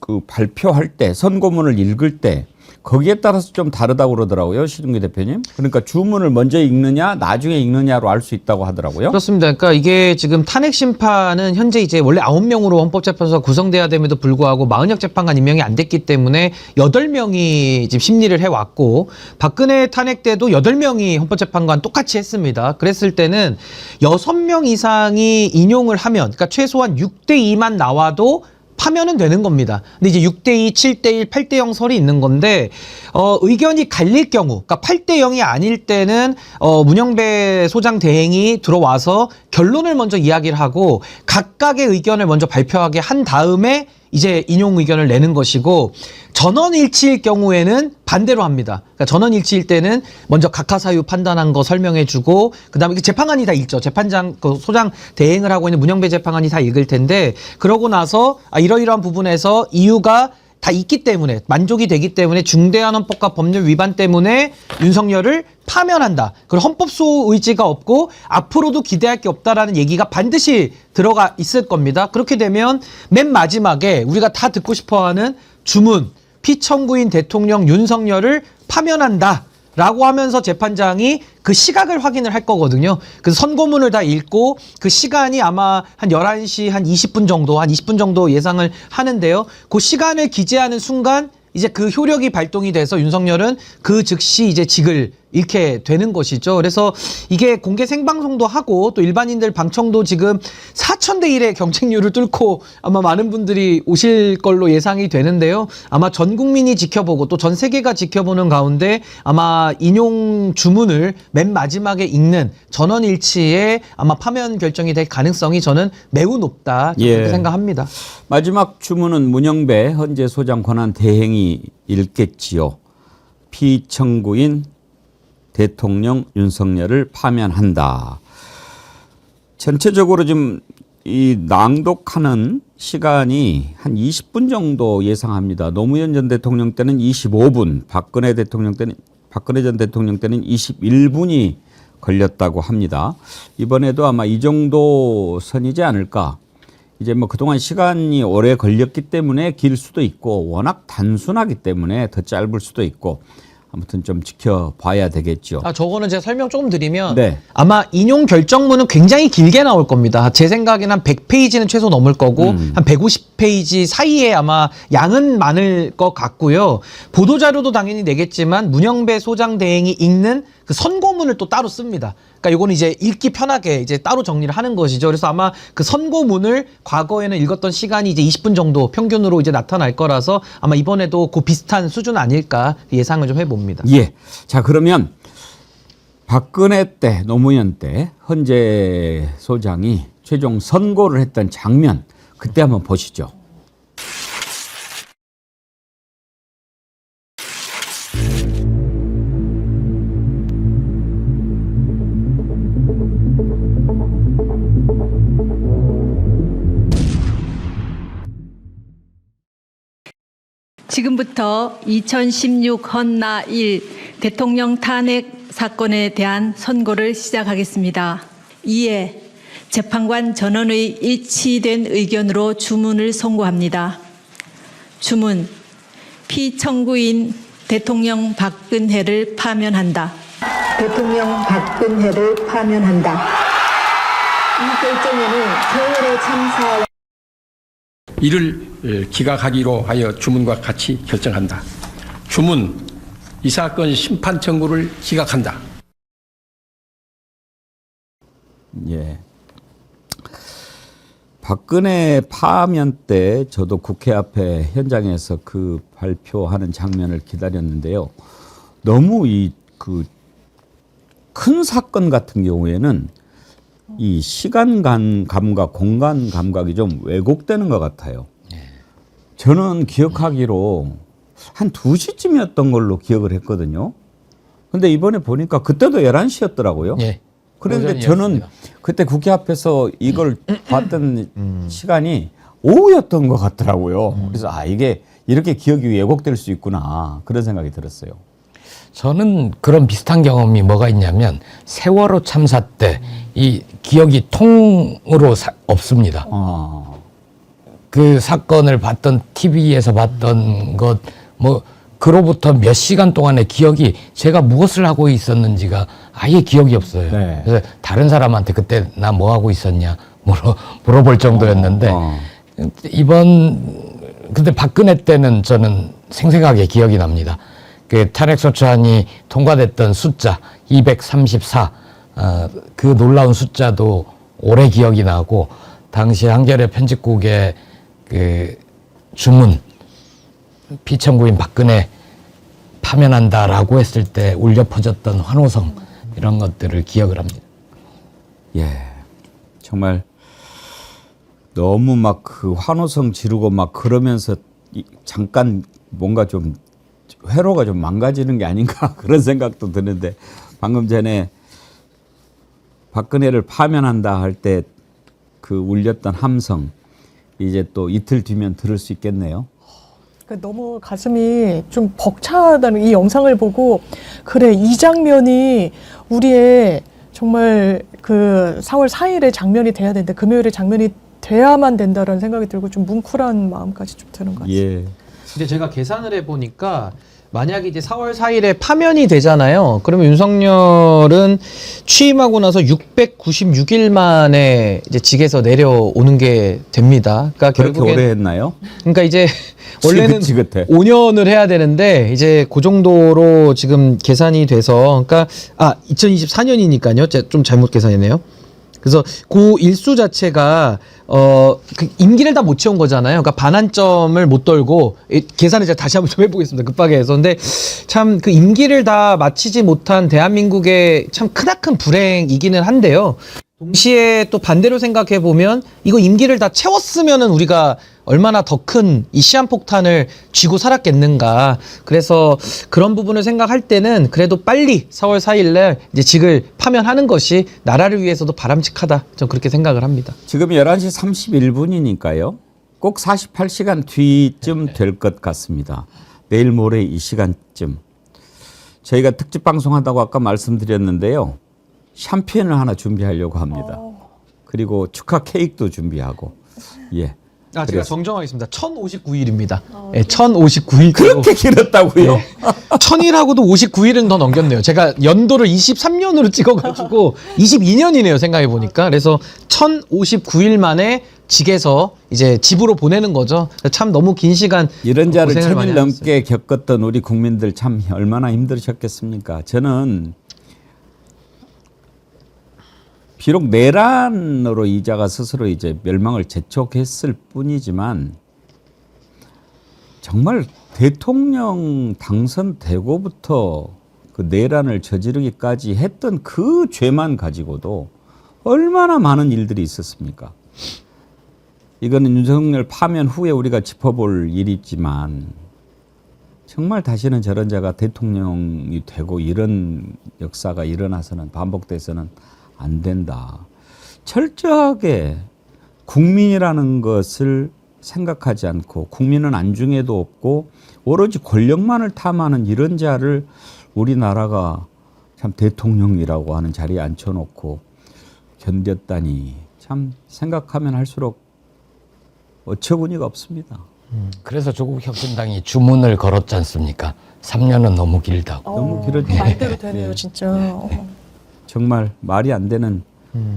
Speaker 2: 그 발표할 때 선고문을 읽을 때 거기에 따라서 좀 다르다고 그러더라고요. 시중기 대표님. 그러니까 주문을 먼저 읽느냐 나중에 읽느냐로 알 수 있다고 하더라고요.
Speaker 3: 그렇습니다. 그러니까 이게 지금 탄핵 심판은 현재 이제 원래 9명으로 헌법재판소가 구성돼야 됨에도 불구하고 마흔역 재판관 임명이 안 됐기 때문에 8명이 지금 심리를 해왔고 박근혜 탄핵 때도 8명이 헌법재판관 똑같이 했습니다. 그랬을 때는 6명 이상이 인용을 하면 그러니까 최소한 6대 2만 나와도 파면은 되는 겁니다. 근데 이제 6대2, 7대1, 8대0 설이 있는 건데 의견이 갈릴 경우, 그러니까 8대0이 아닐 때는 문영배 소장 대행이 들어와서 결론을 먼저 이야기를 하고 각각의 의견을 먼저 발표하게 한 다음에 이제 인용 의견을 내는 것이고, 전원일치일 경우에는 반대로 합니다. 그러니까 전원일치일 때는 먼저 각하사유 판단한 거 설명해주고, 그다음에 재판관이 다 읽죠. 재판장 그 소장 대행을 하고 있는 문영배 재판관이 다 읽을 텐데, 그러고 나서 이러이러한 부분에서 이유가 다 있기 때문에, 만족이 되기 때문에 중대한 헌법과 법률 위반 때문에 윤석열을 파면한다. 그리고 헌법소 의지가 없고 앞으로도 기대할 게 없다라는 얘기가 반드시 들어가 있을 겁니다. 그렇게 되면 맨 마지막에 우리가 다 듣고 싶어하는 주문, 피청구인 대통령 윤석열을 파면한다 라고 하면서 재판장이 그 시각을 확인을 할 거거든요. 그래서 선고문을 다 읽고 그 시간이 아마 한 11시 한 20분 정도 예상을 하는데요. 그 시간을 기재하는 순간 이제 그 효력이 발동이 돼서 윤석열은 그 즉시 이제 직을 잃게 되는 것이죠. 그래서 이게 공개 생방송도 하고 또 일반인들 방청도 지금 4,000대 1의 경쟁률을 뚫고 아마 많은 분들이 오실 걸로 예상이 되는데요. 아마 전 국민이 지켜보고 또 전 세계가 지켜보는 가운데 아마 인용 주문을 맨 마지막에 읽는 전원일치의 아마 파면 결정이 될 가능성이 저는 매우 높다 그렇게 생각합니다.
Speaker 2: 마지막 주문은 문영배 헌재 소장 권한 대행이 읽겠지요. 피청구인 대통령 윤석열을 파면한다. 전체적으로 지금 이 낭독하는 시간이 한 20분 정도 예상합니다. 노무현 전 대통령 때는 25분, 박근혜 전 대통령 때는 21분이 걸렸다고 합니다. 이번에도 아마 이 정도 선이지 않을까. 이제 뭐 그동안 시간이 오래 걸렸기 때문에 길 수도 있고 워낙 단순하기 때문에 더 짧을 수도 있고 아무튼 좀 지켜봐야 되겠죠.
Speaker 3: 저거는 제가 설명 조금 드리면
Speaker 2: 네.
Speaker 3: 아마 인용 결정문은 굉장히 길게 나올 겁니다. 제 생각에는 한 100페이지는 최소 넘을 거고 한 150페이지 사이에 아마 양은 많을 것 같고요. 보도자료도 당연히 내겠지만 문영배 소장 대행이 읽는 그 선고문을 또 따로 씁니다. 그러니까 요거는 이제 읽기 편하게 이제 따로 정리를 하는 것이죠. 그래서 아마 그 선고문을 과거에는 읽었던 시간이 이제 20분 정도 평균으로 이제 나타날 거라서 아마 이번에도 그 비슷한 수준 아닐까 예상을 좀 해봅니다.
Speaker 2: 예. 자, 그러면 박근혜 때, 노무현 때 헌재 소장이 최종 선고를 했던 장면 그때 한번 보시죠.
Speaker 6: 지금부터 2016 헌나 1 대통령 탄핵 사건에 대한 선고를 시작하겠습니다. 이에 재판관 전원의 일치된 의견으로 주문을 선고합니다. 주문, 피청구인 대통령 박근혜를 파면한다. 대통령 박근혜를 파면한다. 이 결정에는 세월의 참사와
Speaker 7: 이를 기각하기로 하여 주문과 같이 결정한다. 주문, 이 사건 심판 청구를 기각한다.
Speaker 2: 예. 박근혜 파면 때 저도 국회 앞에 현장에서 그 발표하는 장면을 기다렸는데요. 너무 큰 사건 같은 경우에는 이 시간 감각, 공간 감각이 좀 왜곡되는 것 같아요. 저는 기억하기로 한 2시쯤이었던 걸로 기억을 했거든요. 근데 이번에 보니까 그때도 11시였더라고요.
Speaker 3: 예.
Speaker 2: 그런데 저는 그때 국회 앞에서 이걸 봤던 시간이 오후였던 것 같더라고요. 그래서 이게 이렇게 기억이 왜곡될 수 있구나 그런 생각이 들었어요.
Speaker 5: 저는 그런 비슷한 경험이 뭐가 있냐면 세월호 참사 때 이 기억이 통으로 없습니다. 그 사건을 봤던 TV에서 봤던 것 그로부터 몇 시간 동안의 기억이 제가 무엇을 하고 있었는지가 아예 기억이 없어요.
Speaker 2: 네.
Speaker 5: 그래서 다른 사람한테 그때 나 뭐 하고 있었냐 물어볼 정도였는데 근데 박근혜 때는 저는 생생하게 기억이 납니다. 그 탄핵소추안이 통과됐던 숫자 234 그 놀라운 숫자도 오래 기억이 나고 당시 한겨레 편집국에 그 주문 피청구인 박근혜 파면한다라고 했을 때 울려 퍼졌던 환호성 이런 것들을 기억을 합니다.
Speaker 2: 예, 정말 너무 막 그 환호성 지르고 막 그러면서 잠깐 뭔가 좀 회로가 좀 망가지는 게 아닌가 그런 생각도 드는데 방금 전에 박근혜를 파면한다 할 때 그 울렸던 함성 이제 또 이틀 뒤면 들을 수 있겠네요.
Speaker 4: 그러니까 너무 가슴이 좀 벅차다는 이 영상을 보고 그래 이 장면이 우리의 정말 그 4월 4일의 장면이 돼야 된다. 금요일의 장면이 돼야만 된다라는 생각이 들고 좀 뭉클한 마음까지 좀 드는 것 같아요.
Speaker 2: 예.
Speaker 3: 근데 제가 계산을 해보니까 만약에 이제 4월 4일에 파면이 되잖아요. 그러면 윤석열은 취임하고 나서 696일 만에 이제 직에서 내려오는 게 됩니다. 그러니까
Speaker 2: 그렇게
Speaker 3: 결국엔
Speaker 2: 오래 했나요?
Speaker 3: 그러니까 이제 원래는
Speaker 2: 지긋지긋해.
Speaker 3: 5년을 해야 되는데 이제 그 정도로 지금 계산이 돼서 그러니까 2024년이니까요. 좀 잘못 계산이네요. 그래서 그 일수 자체가 그 임기를 다 못 채운 거잖아요. 그러니까 반환점을 못 돌고 계산을 제가 다시 한번 좀 해보겠습니다. 급하게 해서 근데 참 그 임기를 다 마치지 못한 대한민국의 참 크나큰 불행이기는 한데요. 동시에 또 반대로 생각해 보면 이거 임기를 다 채웠으면은 우리가 얼마나 더 큰 이 시한폭탄을 쥐고 살았겠는가. 그래서 그런 부분을 생각할 때는 그래도 빨리 4월 4일날 이제 직을 파면하는 것이 나라를 위해서도 바람직하다. 전 그렇게 생각을 합니다.
Speaker 2: 지금 11시 31분이니까요. 꼭 48시간 뒤쯤 될 것 같습니다. 내일 모레 이 시간쯤. 저희가 특집 방송한다고 아까 말씀드렸는데요. 샴페인을 하나 준비하려고 합니다. 그리고 축하 케이크도 준비하고. 예.
Speaker 3: 제가
Speaker 2: 그래서-
Speaker 3: 정정하겠습니다. 1059일입니다. 네, 1059일.
Speaker 2: 그렇게 길었다고요?
Speaker 3: 1000일하고도 59일은 더 넘겼네요. 제가 연도를 23년으로 찍어가지고 22년이네요. 생각해보니까. 그래서 1059일 만에 직에서 이제 집으로 보내는 거죠. 참 너무 긴 시간
Speaker 2: 이런 자를
Speaker 3: 고생을 많이
Speaker 2: 1000일 넘게 겪었던 우리 국민들 참 얼마나 힘들으셨겠습니까? 저는 비록 내란으로 이자가 스스로 이제 멸망을 재촉했을 뿐이지만 정말 대통령 당선되고부터 그 내란을 저지르기까지 했던 그 죄만 가지고도 얼마나 많은 일들이 있었습니까? 이거는 윤석열 파면 후에 우리가 짚어볼 일이지만 정말 다시는 저런 자가 대통령이 되고 이런 역사가 일어나서는 반복돼서는 안 된다. 철저하게 국민이라는 것을 생각하지 않고 국민은 안중에도 없고 오로지 권력만을 탐하는 이런 자를 우리나라가 참 대통령이라고 하는 자리에 앉혀놓고 견뎠다니 참 생각하면 할수록 어처구니가 없습니다.
Speaker 5: 그래서 조국혁신당이 주문을 걸었지 않습니까? 3년은 너무 길다고.
Speaker 2: 너무 길어지
Speaker 4: 말대로 되네요, 진짜.
Speaker 2: 정말 말이 안 되는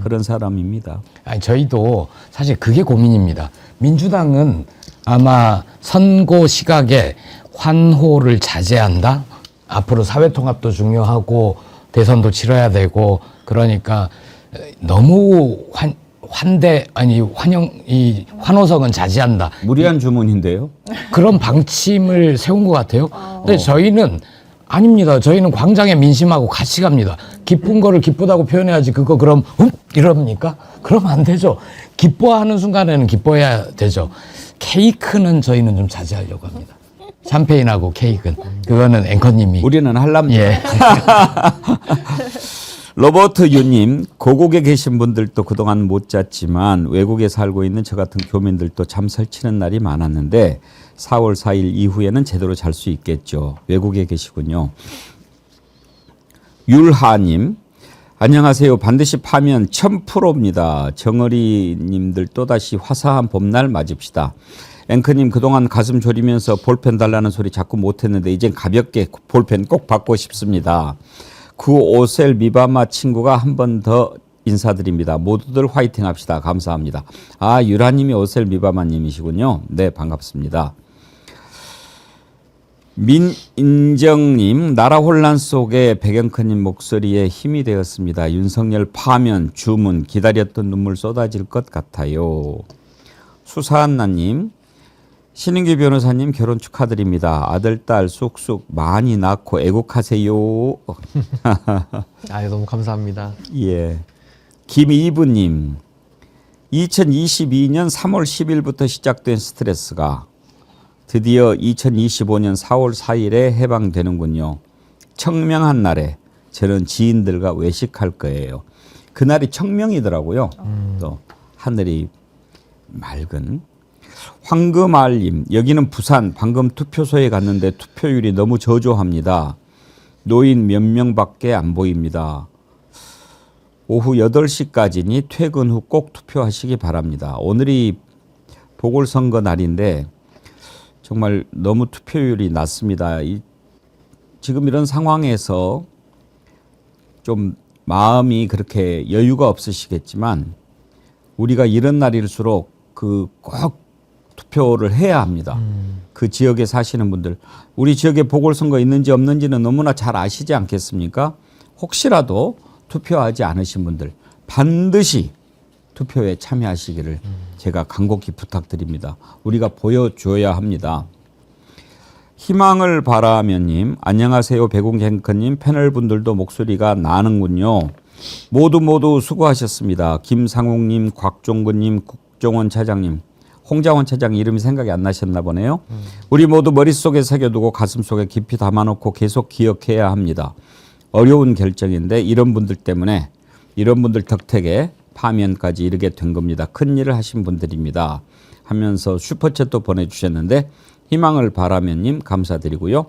Speaker 2: 그런 사람입니다.
Speaker 5: 아니 저희도 사실 그게 고민입니다. 민주당은 아마 선거 시각에 환호를 자제한다. 앞으로 사회통합도 중요하고 대선도 치러야 되고 그러니까 너무 환호성은 자제한다.
Speaker 2: 무리한 주문인데요.
Speaker 5: 그런 방침을 세운 것 같아요. 근데 저희는 아닙니다. 저희는 광장에 민심하고 같이 갑니다. 기쁜 거를 기쁘다고 표현해야지 그거 그럼 이럽니까? 그러면 안 되죠. 기뻐하는 순간에는 기뻐해야 되죠. 케이크는 저희는 좀 자제하려고 합니다. 샴페인하고 케이크는. 그거는 앵커님이.
Speaker 2: 우리는 할랍니다.
Speaker 5: 예.
Speaker 2: 로버트 유님, 고국에 계신 분들도 그동안 못 잤지만 외국에 살고 있는 저 같은 교민들도 잠 설치는 날이 많았는데 4월 4일 이후에는 제대로 잘 수 있겠죠. 외국에 계시군요. 율하님, 안녕하세요. 반드시 파면 1000%입니다. 정어리님들 또다시 화사한 봄날 맞읍시다. 앵커님 그동안 가슴 졸이면서 볼펜 달라는 소리 자꾸 못했는데 이젠 가볍게 볼펜 꼭 받고 싶습니다. 그 오셀 미바마 친구가 한 번 더 인사드립니다. 모두들 화이팅 합시다. 감사합니다. 유라님이 오셀 미바마님이시군요. 네, 반갑습니다. 민인정님, 나라 혼란 속에 백영크님 목소리에 힘이 되었습니다. 윤석열 파면 주문 기다렸던 눈물 쏟아질 것 같아요. 수사한나님, 신인규 변호사님 결혼 축하드립니다. 아들, 딸 쑥쑥 많이 낳고 애국하세요.
Speaker 3: 아, 너무 감사합니다.
Speaker 2: 예. 김이부님, 2022년 3월 10일부터 시작된 스트레스가 드디어 2025년 4월 4일에 해방되는군요. 청명한 날에 저는 지인들과 외식할 거예요. 그날이 청명이더라고요. 또 하늘이 맑은. 황금알님, 여기는 부산. 방금 투표소에 갔는데 투표율이 너무 저조합니다. 노인 몇 명밖에 안 보입니다. 오후 8시까지니 퇴근 후 꼭 투표하시기 바랍니다. 오늘이 보궐선거 날인데 정말 너무 투표율이 낮습니다. 지금 이런 상황에서 좀 마음이 그렇게 여유가 없으시겠지만 우리가 이런 날일수록 꼭 투표를 해야 합니다. 그 지역에 사시는 분들, 우리 지역에 보궐선거 있는지 없는지는 너무나 잘 아시지 않겠습니까? 혹시라도 투표하지 않으신 분들 반드시 투표에 참여하시기를 제가 간곡히 부탁드립니다. 우리가 보여줘야 합니다. 희망을 바라면님, 안녕하세요. 배공갱커님, 패널분들도 목소리가 나는군요. 모두 수고하셨습니다. 김상욱님, 곽종근님, 국정원 차장님, 홍장원 차장 이름이 생각이 안 나셨나 보네요. 우리 모두 머릿속에 새겨두고 가슴속에 깊이 담아놓고 계속 기억해야 합니다. 어려운 결정인데 이런 분들 때문에, 이런 분들 덕택에 파면까지 이르게 된 겁니다. 큰 일을 하신 분들입니다. 하면서 슈퍼챗도 보내주셨는데 희망을 바라면님 감사드리고요.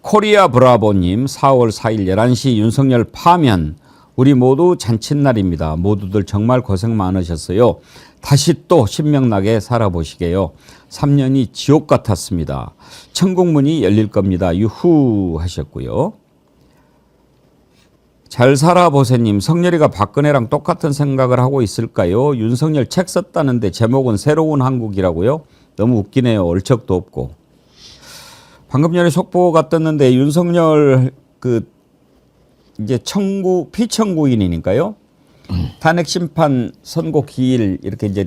Speaker 2: 코리아 브라보님, 4월 4일 11시 윤석열 파면, 우리 모두 잔칫날입니다. 모두들 정말 고생 많으셨어요. 다시 또 신명나게 살아보시게요. 3년이 지옥 같았습니다. 천국문이 열릴 겁니다. 유후 하셨고요. 잘 살아보세님, 성렬이가 박근혜랑 똑같은 생각을 하고 있을까요? 윤석열 책 썼다는데 제목은 새로운 한국이라고요? 너무 웃기네요. 얼척도 없고. 방금 전에 속보가 떴는데 윤석열 이제 피청구인이니까요. 탄핵 심판 선고 기일 이렇게 이제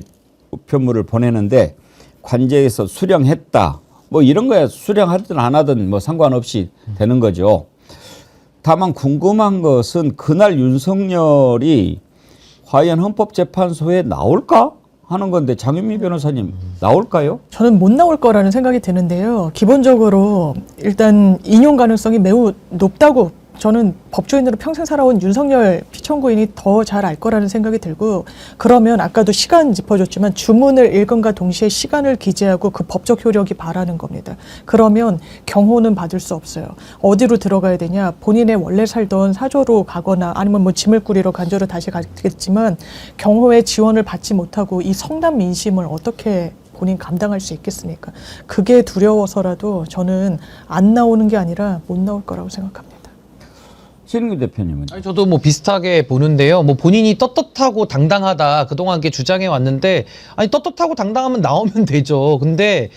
Speaker 2: 우편물을 보내는데 관제에서 수령했다. 뭐 이런 거야. 수령하든 안 하든 뭐 상관없이 되는 거죠. 다만 궁금한 것은 그날 윤석열이 과연 헌법재판소에 나올까 하는 건데 장윤미 변호사님 나올까요?
Speaker 4: 저는 못 나올 거라는 생각이 드는데요. 기본적으로 일단 인용 가능성이 매우 높다고, 저는 법조인으로 평생 살아온 윤석열 피청구인이 더 잘 알 거라는 생각이 들고, 그러면 아까도 시간 짚어줬지만 주문을 읽음과 동시에 시간을 기재하고 그 법적 효력이 바라는 겁니다. 그러면 경호는 받을 수 없어요. 어디로 들어가야 되냐? 본인의 원래 살던 사저로 가거나 아니면 뭐 짐을 꾸리러 간저로 다시 가겠지만 경호의 지원을 받지 못하고 이 성남 민심을 어떻게 본인 감당할 수 있겠습니까? 그게 두려워서라도 저는 안 나오는 게 아니라 못 나올 거라고 생각합니다.
Speaker 2: 신인규 대표님은?
Speaker 3: 아니, 저도 뭐 비슷하게 보는데요. 뭐 본인이 떳떳하고 당당하다 그동안 이렇게 주장해 왔는데, 아니 떳떳하고 당당하면 나오면 되죠. 근데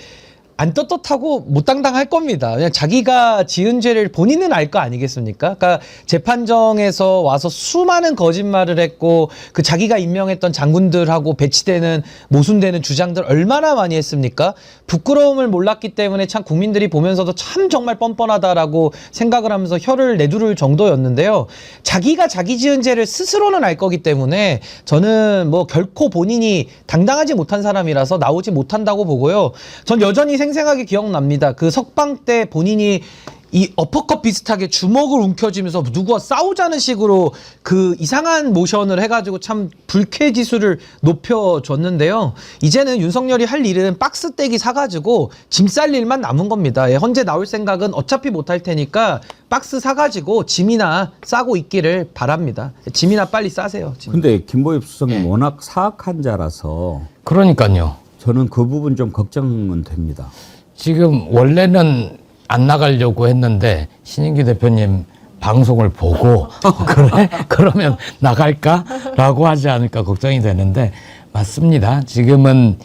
Speaker 3: 안 떳떳하고 못 당당할 겁니다. 그냥 자기가 지은 죄를 본인은 알 거 아니겠습니까? 그러니까 재판정에서 와서 수많은 거짓말을 했고 그 자기가 임명했던 장군들하고 배치되는 모순되는 주장들 얼마나 많이 했습니까? 부끄러움을 몰랐기 때문에 참 국민들이 보면서도 참 정말 뻔뻔하다라고 생각을 하면서 혀를 내두를 정도였는데요. 자기가 자기 지은 죄를 스스로는 알 거기 때문에 저는 뭐 결코 본인이 당당하지 못한 사람이라서 나오지 못한다고 보고요. 전 여전히 생생하게 기억납니다. 그 석방 때 본인이 이 어퍼컷 비슷하게 주먹을 움켜쥐면서 누구와 싸우자는 식으로 그 이상한 모션을 해가지고 참 불쾌 지수를 높여줬는데요. 이제는 윤석열이 할 일은 박스 떼기 사가지고 짐 쌀 일만 남은 겁니다. 예, 헌재 나올 생각은 어차피 못할 테니까 박스 사가지고 짐이나 싸고 있기를 바랍니다. 짐이나 빨리 싸세요. 짐.
Speaker 2: 근데 김보엽 수석은 워낙 사악한 자라서
Speaker 5: 그러니까요.
Speaker 2: 저는 그 부분 좀 걱정은 됩니다.
Speaker 5: 지금 원래는 안 나가려고 했는데 신인규 대표님 방송을 보고 그래? 그러면 나갈까라고 하지 않을까 걱정이 되는데 맞습니다. 지금은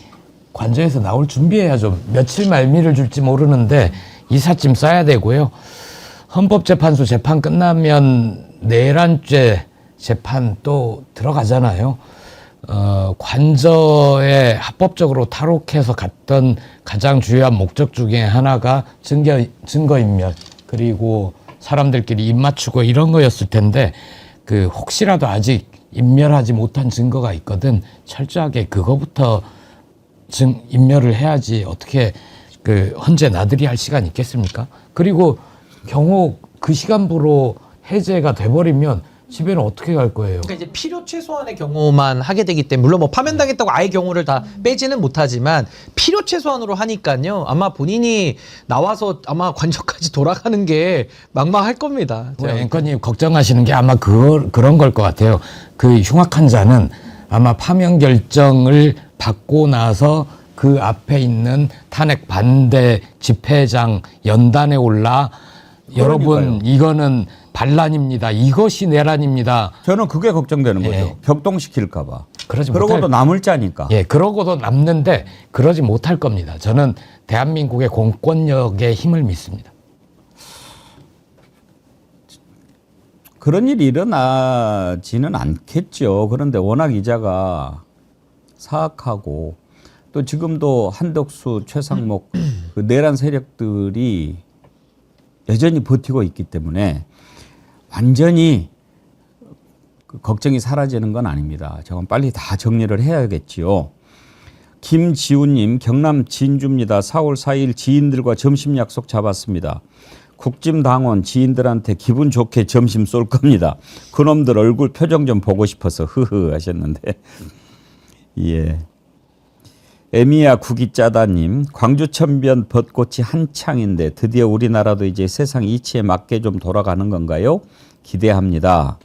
Speaker 5: 관저에서 나올 준비해야죠. 며칠 말미를 줄지 모르는데 이삿짐 싸야 되고요. 헌법재판소 재판 끝나면 내란죄 재판 또 들어가잖아요. 관저에 합법적으로 탈옥해서 갔던 가장 주요한 목적 중에 하나가 증거인멸, 그리고 사람들끼리 입 맞추고 이런 거였을 텐데, 그 혹시라도 아직 인멸하지 못한 증거가 있거든 철저하게 그거부터 인멸을 해야지 어떻게 그 헌재 나들이 할 시간이 있겠습니까? 그리고 경호 그 시간부로 해제가 돼버리면 집에는 어떻게 갈 거예요?
Speaker 3: 그러니까 이제 필요 최소한의 경우만 하게 되기 때문에 물론 뭐 파면당했다고 아예 경우를 다 빼지는 못하지만 필요 최소한으로 하니까요. 아마 본인이 나와서 아마 관저까지 돌아가는 게 막막할 겁니다.
Speaker 5: 앵커님 걱정하시는 게 아마 그런 걸 것 같아요. 그 흉악한 자는 아마 파면 결정을 받고 나서 그 앞에 있는 탄핵 반대 집회장 연단에 올라 여러분 이거는 반란입니다. 이것이 내란입니다.
Speaker 2: 저는 그게 걱정되는 거죠.
Speaker 5: 예.
Speaker 2: 격동시킬까 봐.
Speaker 5: 그러고도
Speaker 2: 못할... 남을 자니까.
Speaker 5: 예, 그러고도 남는데 그러지 못할 겁니다. 저는 대한민국의 공권력의 힘을 믿습니다.
Speaker 2: 그런 일이 일어나지는 않겠죠. 그런데 워낙 이자가 사악하고 또 지금도 한덕수, 최상목 그 내란 세력들이 여전히 버티고 있기 때문에 완전히 걱정이 사라지는 건 아닙니다. 저건 빨리 다 정리를 해야겠지요. 김지훈님, 경남 진주입니다. 4월 4일 지인들과 점심 약속 잡았습니다. 국짐당원 지인들한테 기분 좋게 점심 쏠 겁니다. 그놈들 얼굴 표정 좀 보고 싶어서 흐흐 하셨는데 예. 에미야 구기짜다님, 광주천변 벚꽃이 한창인데 드디어 우리나라도 이제 세상 이치에 맞게 좀 돌아가는 건가요? 기대합니다.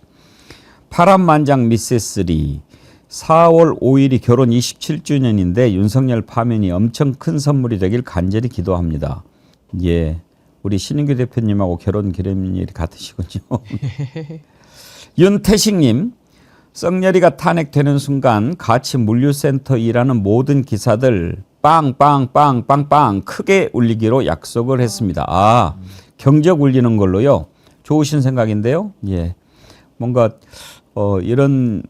Speaker 2: 파란만장 미세스리, 4월 5일이 결혼 27주년인데 윤석열 파면이 엄청 큰 선물이 되길 간절히 기도합니다. 예, 우리 신인규 대표님하고 결혼 기념일이 같으시군요. 윤태식님, 썩렬이가 탄핵되는 순간 같이 물류센터 일하는 모든 기사들 빵빵빵빵빵 크게 울리기로 약속을 했습니다. 아, 경적 울리는 걸로요? 좋으신 생각인데요. 예, 뭔가 이런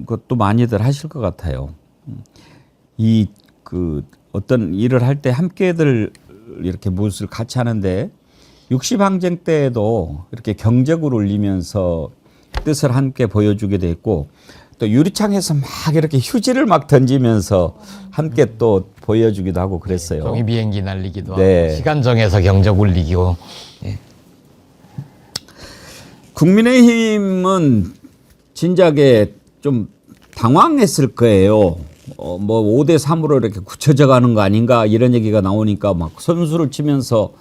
Speaker 2: 것도 많이들 하실 것 같아요. 이 그 어떤 일을 할 때 함께들 이렇게 무엇을 같이 하는데 60항쟁 때에도 이렇게 경적을 울리면서 뜻을 함께 보여주게 됐고 또 유리창에서 막 이렇게 휴지를 막 던지면서 함께 또 보여주기도 하고 그랬어요.
Speaker 5: 종이 비행기 날리기도
Speaker 2: 네.
Speaker 5: 하고 시간 정해서 경적 울리기고. 예.
Speaker 2: 국민의힘은 진작에 좀 당황했을 거예요. 뭐 5대 3으로 이렇게 굳혀져 가는 거 아닌가 이런 얘기가 나오니까 막 선수를 치면서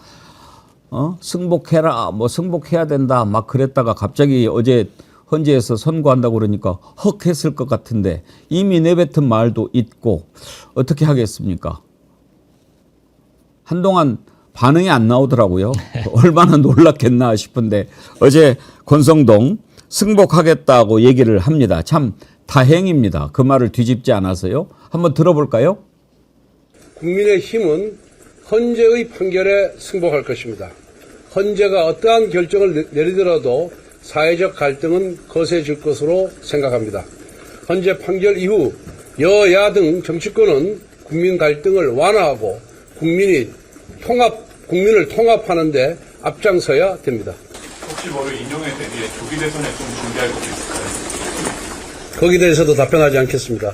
Speaker 2: 승복해라, 뭐 승복해야 된다, 막 그랬다가 갑자기 어제 헌재에서 선고한다고 그러니까 헉 했을 것 같은데 이미 내뱉은 말도 있고 어떻게 하겠습니까? 한동안 반응이 안 나오더라고요. 얼마나 놀랐겠나 싶은데 어제 권성동 승복하겠다고 얘기를 합니다. 참 다행입니다. 그 말을 뒤집지 않아서요. 한번 들어볼까요?
Speaker 8: 국민의힘은 헌재의 판결에 승복할 것입니다. 헌재가 어떠한 결정을 내리더라도 사회적 갈등은 거세질 것으로 생각합니다. 헌재 판결 이후 여야 등 정치권은 국민 갈등을 완화하고 국민을 통합하는 데 앞장서야 됩니다.
Speaker 9: 혹시 뭐를 인용에 대비해 조기 대선에 좀 준비할 것도 있을까요?
Speaker 8: 거기에 대해서도 답변하지 않겠습니다.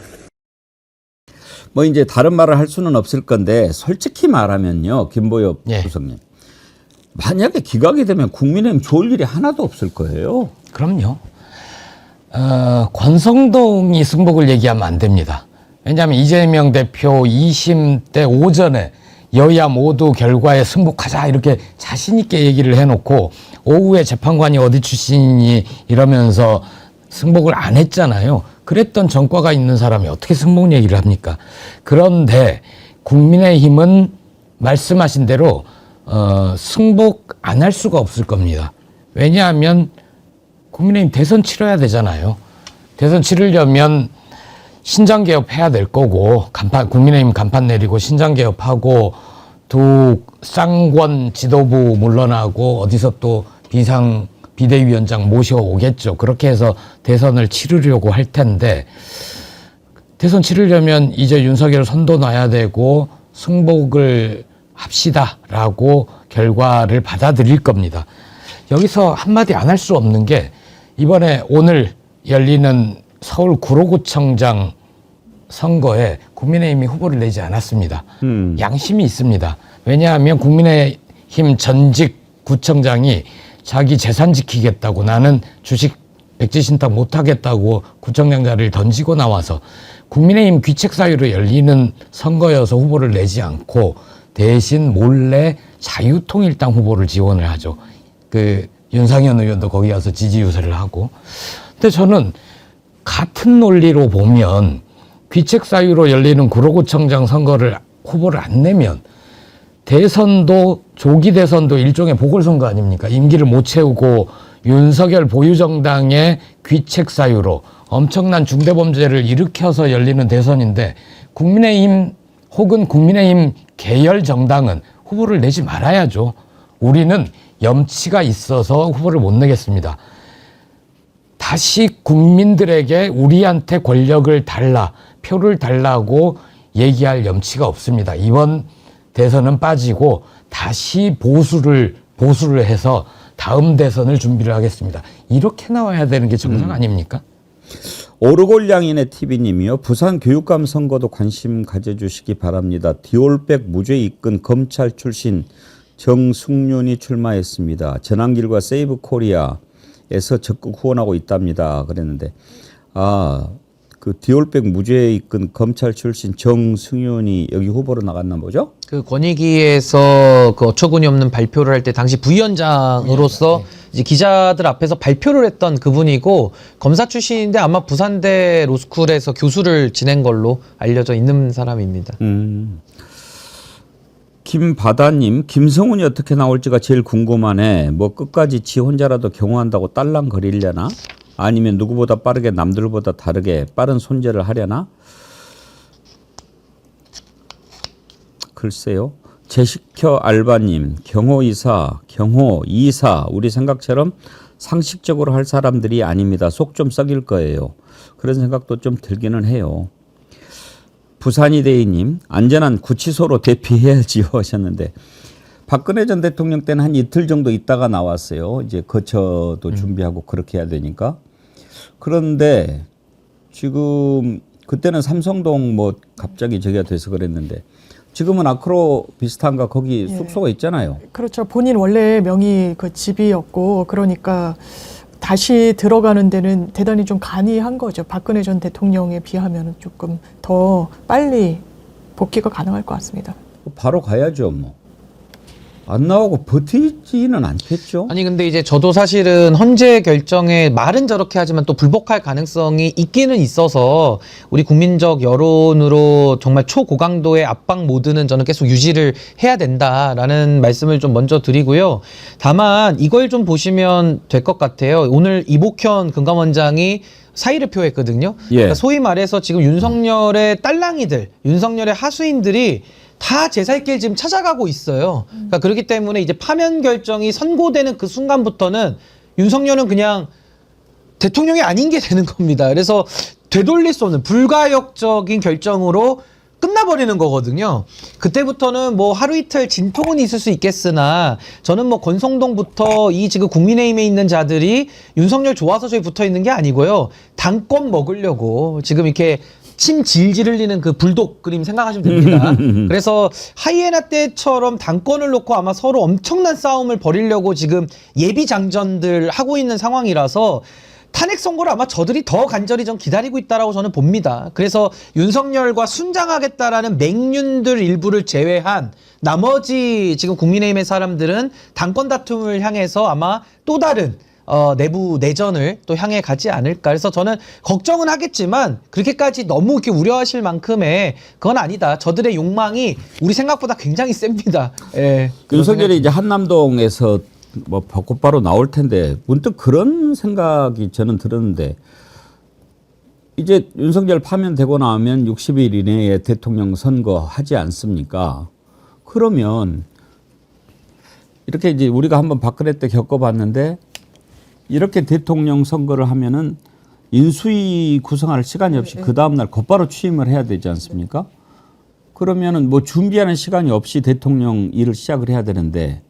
Speaker 2: 뭐 이제 다른 말을 할 수는 없을 건데 솔직히 말하면요, 김보엽
Speaker 5: 예.
Speaker 2: 부총님, 만약에 기각이 되면 국민의힘 좋을 일이 하나도 없을 거예요.
Speaker 5: 그럼요. 권성동이 승복을 얘기하면 안 됩니다. 왜냐하면 이재명 대표 2심 때 오전에 여야 모두 결과에 승복하자 이렇게 자신 있게 얘기를 해놓고 오후에 재판관이 어디 출신이니 이러면서 승복을 안 했잖아요. 그랬던 전과가 있는 사람이 어떻게 승복 얘기를 합니까? 그런데 국민의힘은 말씀하신 대로 승복 안 할 수가 없을 겁니다. 왜냐하면 국민의힘 대선 치러야 되잖아요. 대선 치르려면 신장개업 해야 될 거고 국민의힘 간판 내리고 신장개업하고 두 쌍권 지도부 물러나고 어디서 또 비대위원장 모셔오겠죠. 그렇게 해서 대선을 치르려고 할 텐데 대선 치르려면 이제 윤석열 선도 놔야 되고 승복을 합시다라고 결과를 받아들일 겁니다. 여기서 한마디 안 할 수 없는 게 이번에 오늘 열리는 서울 구로구청장 선거에 국민의힘이 후보를 내지 않았습니다. 양심이 있습니다. 왜냐하면 국민의힘 전직 구청장이 자기 재산 지키겠다고 나는 주식 백지 신탁 못하겠다고 구청장 자리를 던지고 나와서 국민의힘 귀책 사유로 열리는 선거여서 후보를 내지 않고 대신 몰래 자유통일당 후보를 지원을 하죠. 그 윤상현 의원도 거기 가서 지지 유세를 하고. 근데 저는 같은 논리로 보면 귀책 사유로 열리는 구로구청장 선거를 후보를 안 내면 대선도 조기 대선도 일종의 보궐선거 아닙니까? 임기를 못 채우고 윤석열 보유정당의 귀책 사유로 엄청난 중대범죄를 일으켜서 열리는 대선인데 국민의힘 혹은 국민의힘 계열 정당은 후보를 내지 말아야죠. 우리는 염치가 있어서 후보를 못 내겠습니다. 다시 국민들에게 우리한테 권력을 달라, 표를 달라고 얘기할 염치가 없습니다. 이번 대선은 빠지고 다시 보수를 해서 다음 대선을 준비를 하겠습니다. 이렇게 나와야 되는 게 정상 아닙니까?
Speaker 2: 오르골량인의 TV님이요. 부산 교육감 선거도 관심 가져주시기 바랍니다. 디올백 무죄 이끈 검찰 출신 정승윤이 출마했습니다. 전환길과 세이브 코리아에서 적극 후원하고 있답니다. 그랬는데 그 디올백 무죄 이끈 검찰 출신 정승윤이 여기 후보로 나갔나 보죠?
Speaker 3: 그 권익위에서 그 어처구니 없는 발표를 할 때 당시 부위원장으로서 이제 기자들 앞에서 발표를 했던 그분이고 검사 출신인데 아마 부산대 로스쿨에서 교수를 지낸 걸로 알려져 있는 사람입니다.
Speaker 2: 김바다님, 김성훈이 어떻게 나올지가 제일 궁금하네. 뭐 끝까지 지 혼자라도 경호한다고 딸랑거리려나? 아니면 누구보다 빠르게 남들보다 다르게 빠른 손재를 하려나? 글쎄요. 제시켜 알바님, 경호이사, 우리 생각처럼 상식적으로 할 사람들이 아닙니다. 속 좀 썩일 거예요. 그런 생각도 좀 들기는 해요. 부산이대희님, 안전한 구치소로 대피해야지요 하셨는데 박근혜 전 대통령 때는 한 이틀 정도 있다가 나왔어요. 이제 거처도 준비하고 그렇게 해야 되니까. 그런데 지금 그때는 삼성동 뭐 갑자기 저기가 돼서 그랬는데 지금은 아크로 비슷한가 거기 숙소가 있잖아요.
Speaker 4: 그렇죠. 본인 원래 명의 그 집이었고 그러니까 다시 들어가는 데는 대단히 좀 간이한 거죠. 박근혜 전 대통령에 비하면 조금 더 빨리 복귀가 가능할 것 같습니다.
Speaker 2: 바로 가야죠 뭐. 안 나오고 버티지는 않겠죠.
Speaker 3: 아니 근데 이제 저도 사실은 헌재 결정에 말은 저렇게 하지만 또 불복할 가능성이 있기는 있어서 우리 국민적 여론으로 정말 초고강도의 압박 모드는 저는 계속 유지를 해야 된다라는 말씀을 좀 먼저 드리고요. 다만 이걸 좀 보시면 될 것 같아요. 오늘 이복현 금감원장이 사의를 표했거든요. 그러니까 소위 말해서 지금 윤석열의 딸랑이들, 윤석열의 하수인들이 다 제 살 길 지금 찾아가고 있어요. 그러니까 그렇기 때문에 이제 파면 결정이 선고되는 그 순간부터는 윤석열은 그냥 대통령이 아닌 게 되는 겁니다. 그래서 되돌릴 수 없는 불가역적인 결정으로 끝나버리는 거거든요. 그때부터는 뭐 하루 이틀 진통은 있을 수 있겠으나 저는 뭐 권성동부터 이 지금 국민의힘에 있는 자들이 윤석열 좋아서 저기 붙어 있는 게 아니고요. 당권 먹으려고 지금 이렇게 침 질질 흘리는 그 불독 그림 생각하시면 됩니다. 그래서 하이에나 때처럼 당권을 놓고 아마 서로 엄청난 싸움을 벌이려고 지금 예비 장전들 하고 있는 상황이라서 탄핵 선고를 아마 저들이 더 간절히 좀 기다리고 있다라고 저는 봅니다. 그래서 윤석열과 순장하겠다라는 맹륜들 일부를 제외한 나머지 지금 국민의힘의 사람들은 당권 다툼을 향해서 아마 또 다른 내부 내전을 또 향해 가지 않을까. 그래서 저는 걱정은 하겠지만 그렇게까지 너무 이렇게 우려하실 만큼의 그건 아니다. 저들의 욕망이 우리 생각보다 굉장히 셉니다. 예.
Speaker 2: 윤석열이 이제 한남동에서 뭐 곧바로 나올 텐데 문득 그런 생각이 저는 들었는데 이제 윤석열 파면되고 나면 60일 이내에 대통령 선거 하지 않습니까? 그러면 이렇게 이제 우리가 한번 박근혜 때 겪어봤는데 이렇게 대통령 선거를 하면은 인수위 구성할 시간이 없이 그 다음날 곧바로 취임을 해야 되지 않습니까? 그러면은 뭐 준비하는 시간이 없이 대통령 일을 시작을 해야 되는데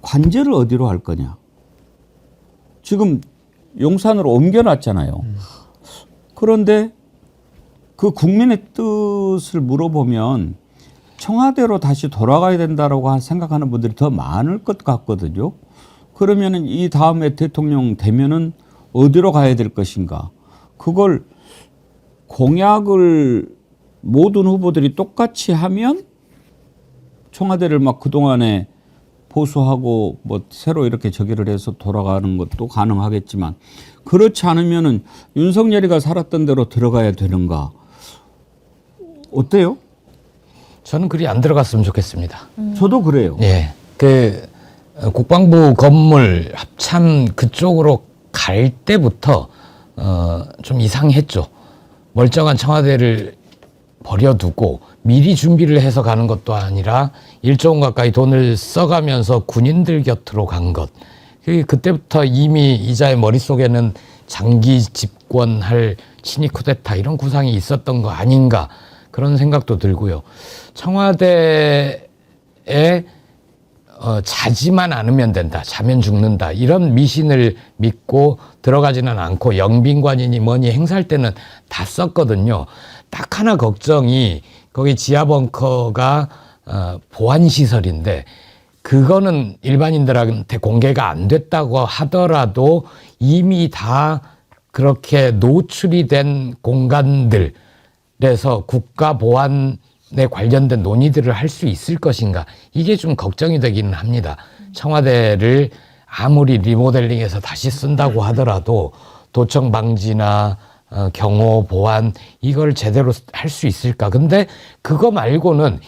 Speaker 2: 관저를 어디로 할 거냐? 지금 용산으로 옮겨놨잖아요. 그런데 그 국민의 뜻을 물어보면 청와대로 다시 돌아가야 된다라고 생각하는 분들이 더 많을 것 같거든요. 그러면은 이 다음에 대통령 되면은 어디로 가야 될 것인가? 그걸 공약을 모든 후보들이 똑같이 하면 청와대를 막 그동안에 보수하고 뭐 새로 이렇게 저기를 해서 돌아가는 것도 가능하겠지만 그렇지 않으면은 윤석열이가 살았던 대로 들어가야 되는가? 어때요?
Speaker 5: 저는 그리 안 들어갔으면 좋겠습니다.
Speaker 2: 저도 그래요.
Speaker 5: 예. 그 국방부 건물 합참 그쪽으로 갈 때부터 좀 이상했죠. 멀쩡한 청와대를 버려두고 미리 준비를 해서 가는 것도 아니라 1조 원 가까이 돈을 써가면서 군인들 곁으로 간 것. 그때부터 이미 이자의 머릿속에는 장기 집권할 친위 쿠데타 이런 구상이 있었던 거 아닌가 그런 생각도 들고요. 청와대에 자지만 않으면 된다. 자면 죽는다. 이런 미신을 믿고 들어가지는 않고 영빈관이니 뭐니 행사할 때는 다 썼거든요. 딱 하나 걱정이 거기 지하 벙커가 보안시설인데 그거는 일반인들한테 공개가 안 됐다고 하더라도 이미 다 그렇게 노출이 된 공간들에서 국가 보안에 관련된 논의들을 할 수 있을 것인가 이게 좀 걱정이 되기는 합니다. 청와대를 아무리 리모델링해서 다시 쓴다고 하더라도 도청 방지나 경호 보안 이걸 제대로 할 수 있을까? 근데 그거 말고는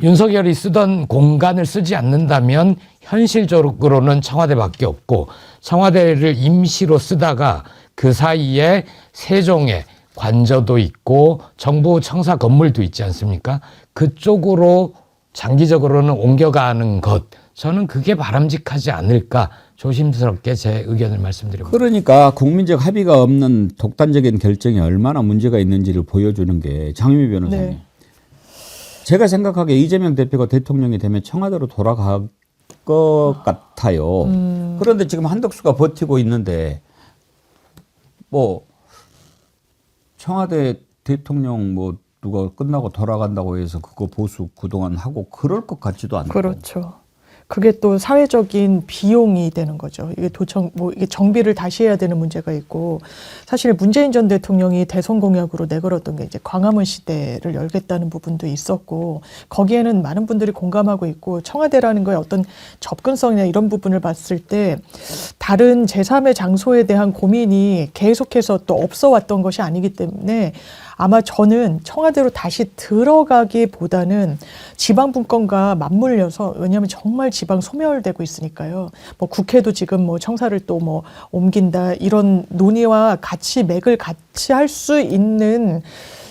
Speaker 5: 윤석열이 쓰던 공간을 쓰지 않는다면 현실적으로는 청와대밖에 없고 청와대를 임시로 쓰다가 그 사이에 세종에 관저도 있고 정부 청사 건물도 있지 않습니까? 그쪽으로 장기적으로는 옮겨가는 것 저는 그게 바람직하지 않을까 조심스럽게 제 의견을 말씀드립니다.
Speaker 2: 그러니까 국민적 합의가 없는 독단적인 결정이 얼마나 문제가 있는지를 보여주는 게 장유미 변호사님.
Speaker 4: 네.
Speaker 2: 제가 생각하기에 이재명 대표가 대통령이 되면 청와대로 돌아갈 것 같아요. 그런데 지금 한덕수가 버티고 있는데 뭐 청와대 대통령 뭐 누가 끝나고 돌아간다고 해서 그거 보수 그동안 하고 그럴 것 같지도 않고.
Speaker 4: 그렇죠. 그게 또 사회적인 비용이 되는 거죠. 이게 이게 정비를 다시 해야 되는 문제가 있고, 사실 문재인 전 대통령이 대선 공약으로 내걸었던 게 이제 광화문 시대를 열겠다는 부분도 있었고, 거기에는 많은 분들이 공감하고 있고, 청와대라는 거에 어떤 접근성이나 이런 부분을 봤을 때 다른 제3의 장소에 대한 고민이 계속해서 또 없어 왔던 것이 아니기 때문에 아마 저는 청와대로 다시 들어가기보다는 지방 분권과 맞물려서, 왜냐하면 정말 지방 소멸되고 있으니까요. 뭐 국회도 지금 뭐 청사를 또 뭐 옮긴다 이런 논의와 같이 맥을 같이 할 수 있는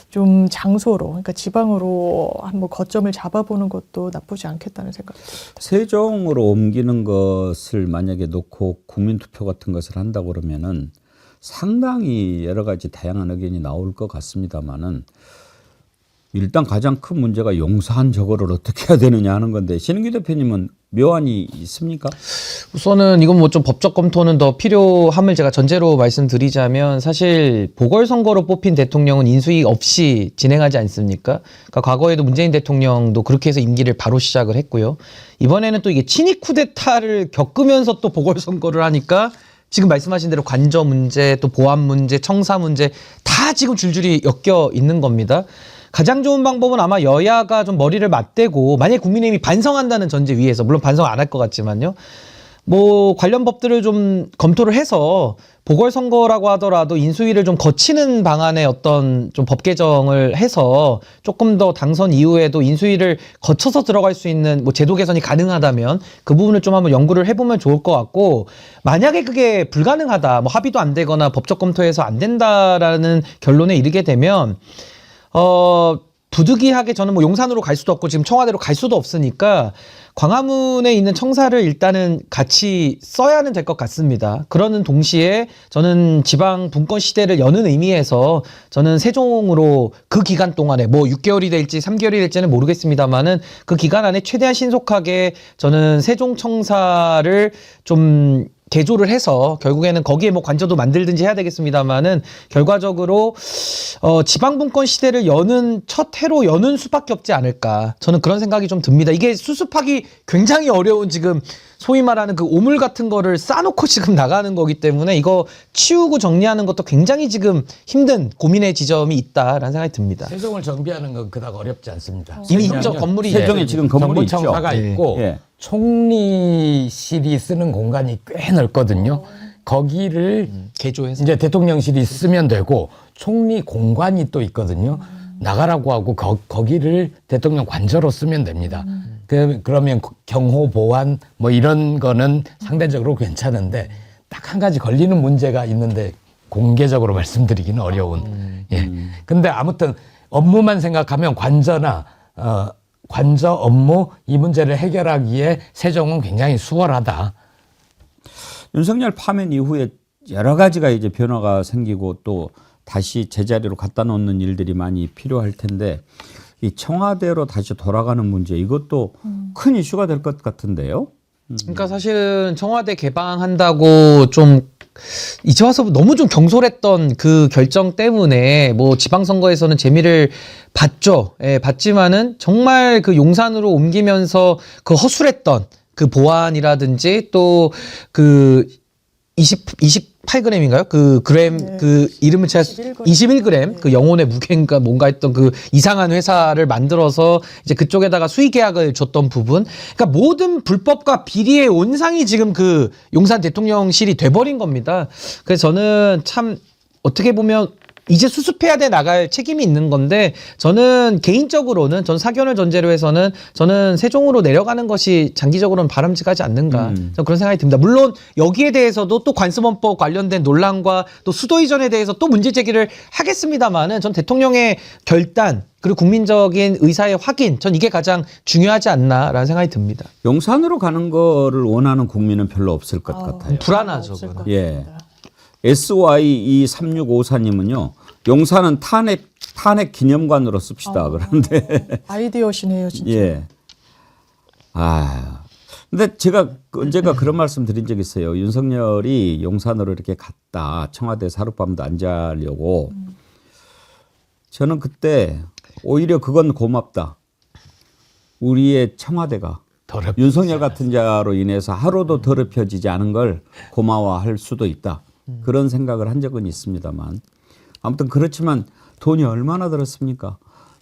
Speaker 4: 좀 장소로, 그러니까 지방으로 한번 거점을 잡아보는 것도 나쁘지 않겠다는 생각이 듭니다.
Speaker 2: 세종으로 옮기는 것을 만약에 놓고 국민투표 같은 것을 한다고 그러면은 상당히 여러 가지 다양한 의견이 나올 것 같습니다만은 일단 가장 큰 문제가 용산 저거를 어떻게 해야 되느냐 하는 건데 신은규 대표님은 묘안이 있습니까?
Speaker 3: 우선은 이건 뭐 좀 법적 검토는 더 필요함을 제가 전제로 말씀드리자면 사실 보궐선거로 뽑힌 대통령은 인수위 없이 진행하지 않습니까? 그러니까 과거에도 문재인 대통령도 그렇게 해서 임기를 바로 시작을 했고요. 이번에는 또 이게 친위 쿠데타를 겪으면서 또 보궐선거를 하니까 지금 말씀하신 대로 관저 문제, 또 보안 문제, 청사 문제 다 지금 줄줄이 엮여 있는 겁니다. 가장 좋은 방법은 아마 여야가 좀 머리를 맞대고, 만약에 국민의힘이 반성한다는 전제 위에서, 물론 반성 안 할 것 같지만요, 뭐 관련 법들을 좀 검토를 해서 보궐선거라고 하더라도 인수위를 좀 거치는 방안의 어떤 좀 법 개정을 해서 조금 더 당선 이후에도 인수위를 거쳐서 들어갈 수 있는 뭐 제도 개선이 가능하다면 그 부분을 좀 한번 연구를 해보면 좋을 것 같고, 만약에 그게 불가능하다, 뭐 합의도 안 되거나 법적 검토에서 안 된다라는 결론에 이르게 되면 부득이하게 저는 뭐 용산으로 갈 수도 없고 지금 청와대로 갈 수도 없으니까 광화문에 있는 청사를 일단은 같이 써야 하는 될 것 같습니다. 그러는 동시에 저는 지방 분권 시대를 여는 의미에서 저는 세종으로 그 기간 동안에 뭐 6개월이 될지 3개월이 될지는 모르겠습니다만은 그 기간 안에 최대한 신속하게 저는 세종 청사를 좀 개조를 해서 결국에는 거기에 뭐 관저도 만들든지 해야 되겠습니다만은 결과적으로 지방분권 시대를 여는 첫 해로 여는 수밖에 없지 않을까. 저는 그런 생각이 좀 듭니다. 이게 수습하기 굉장히 어려운 지금 소위 말하는 그 오물 같은 거를 싸놓고 지금 나가는 거기 때문에 이거 치우고 정리하는 것도 굉장히 지금 힘든 고민의 지점이 있다라는 생각이 듭니다.
Speaker 5: 세종을 정비하는 건 그닥 어렵지 않습니다.
Speaker 3: 이미 있죠. 건물이
Speaker 2: 세종에 지금 건물이 있죠.
Speaker 5: 정부청사가 있고
Speaker 2: 예.
Speaker 5: 총리실이 쓰는 공간이 꽤 넓거든요. 거기를
Speaker 3: 개조해서
Speaker 5: 이제 대통령실이 쓰면 되고 총리 공관이 또 있거든요. 나가라고 하고 거기를 대통령 관저로 쓰면 됩니다. 그러면 경호 보안 뭐 이런 거는 상대적으로 괜찮은데 딱 한 가지 걸리는 문제가 있는데 공개적으로 말씀드리기는 어려운. 예. 근데 아무튼 업무만 생각하면 관저나 관저 업무 이 문제를 해결하기에 세종은 굉장히 수월하다.
Speaker 2: 윤석열 파면 이후에 여러 가지가 이제 변화가 생기고 또 다시 제자리로 갖다 놓는 일들이 많이 필요할 텐데 이 청와대로 다시 돌아가는 문제 이것도 큰 이슈가 될 것 같은데요.
Speaker 3: 그러니까 사실은 청와대 개방한다고 좀 이제 와서 너무 좀 경솔했던 그 결정 때문에 뭐 지방선거에서는 재미를 봤죠. 예, 봤지만은 정말 그 용산으로 옮기면서 그 허술했던 그 보안이라든지 또 그 28g인가요? 그 그램
Speaker 4: 네.
Speaker 3: 그 이름을 제가
Speaker 4: 21g.
Speaker 3: 21g 그 영혼의 무게인가 뭔가 했던 그 이상한 회사를 만들어서 이제 그쪽에다가 수의 계약을 줬던 부분. 그러니까 모든 불법과 비리의 온상이 지금 그 용산 대통령실이 돼버린 겁니다. 그래서 저는 참 어떻게 보면 이제 수습해야 돼 나갈 책임이 있는 건데 저는 개인적으로는 전 사견을 전제로 해서는 저는 세종으로 내려가는 것이 장기적으로는 바람직하지 않는가 저는 그런 생각이 듭니다. 물론 여기에 대해서도 또 관습원법 관련된 논란과 또 수도 이전에 대해서 또 문제 제기를 하겠습니다만은 전 대통령의 결단 그리고 국민적인 의사의 확인 전 이게 가장 중요하지 않나라는 생각이 듭니다.
Speaker 2: 용산으로 가는 거를 원하는 국민은 별로 없을 것 같아요.
Speaker 3: 불안하죠.
Speaker 4: 없을
Speaker 3: 그거는.
Speaker 4: 것
Speaker 2: 예.
Speaker 4: 같습니다.
Speaker 2: SY3654님은요. 용산은 탄핵 기념관으로 씁시다. 그런데
Speaker 4: 아이디어시네요, 진짜.
Speaker 2: 예. 근데 제가 언제가 그런 말씀 드린 적 있어요. 윤석열이 용산으로 이렇게 갔다. 청와대 하룻밤도 안 자려고. 저는 그때 오히려 그건 고맙다. 우리의 청와대가 윤석열 같은 자로 인해서 하루도 더럽혀지지 않은 걸 고마워할 수도 있다. 그런 생각을 한 적은 있습니다만. 아무튼 그렇지만 돈이 얼마나 들었습니까?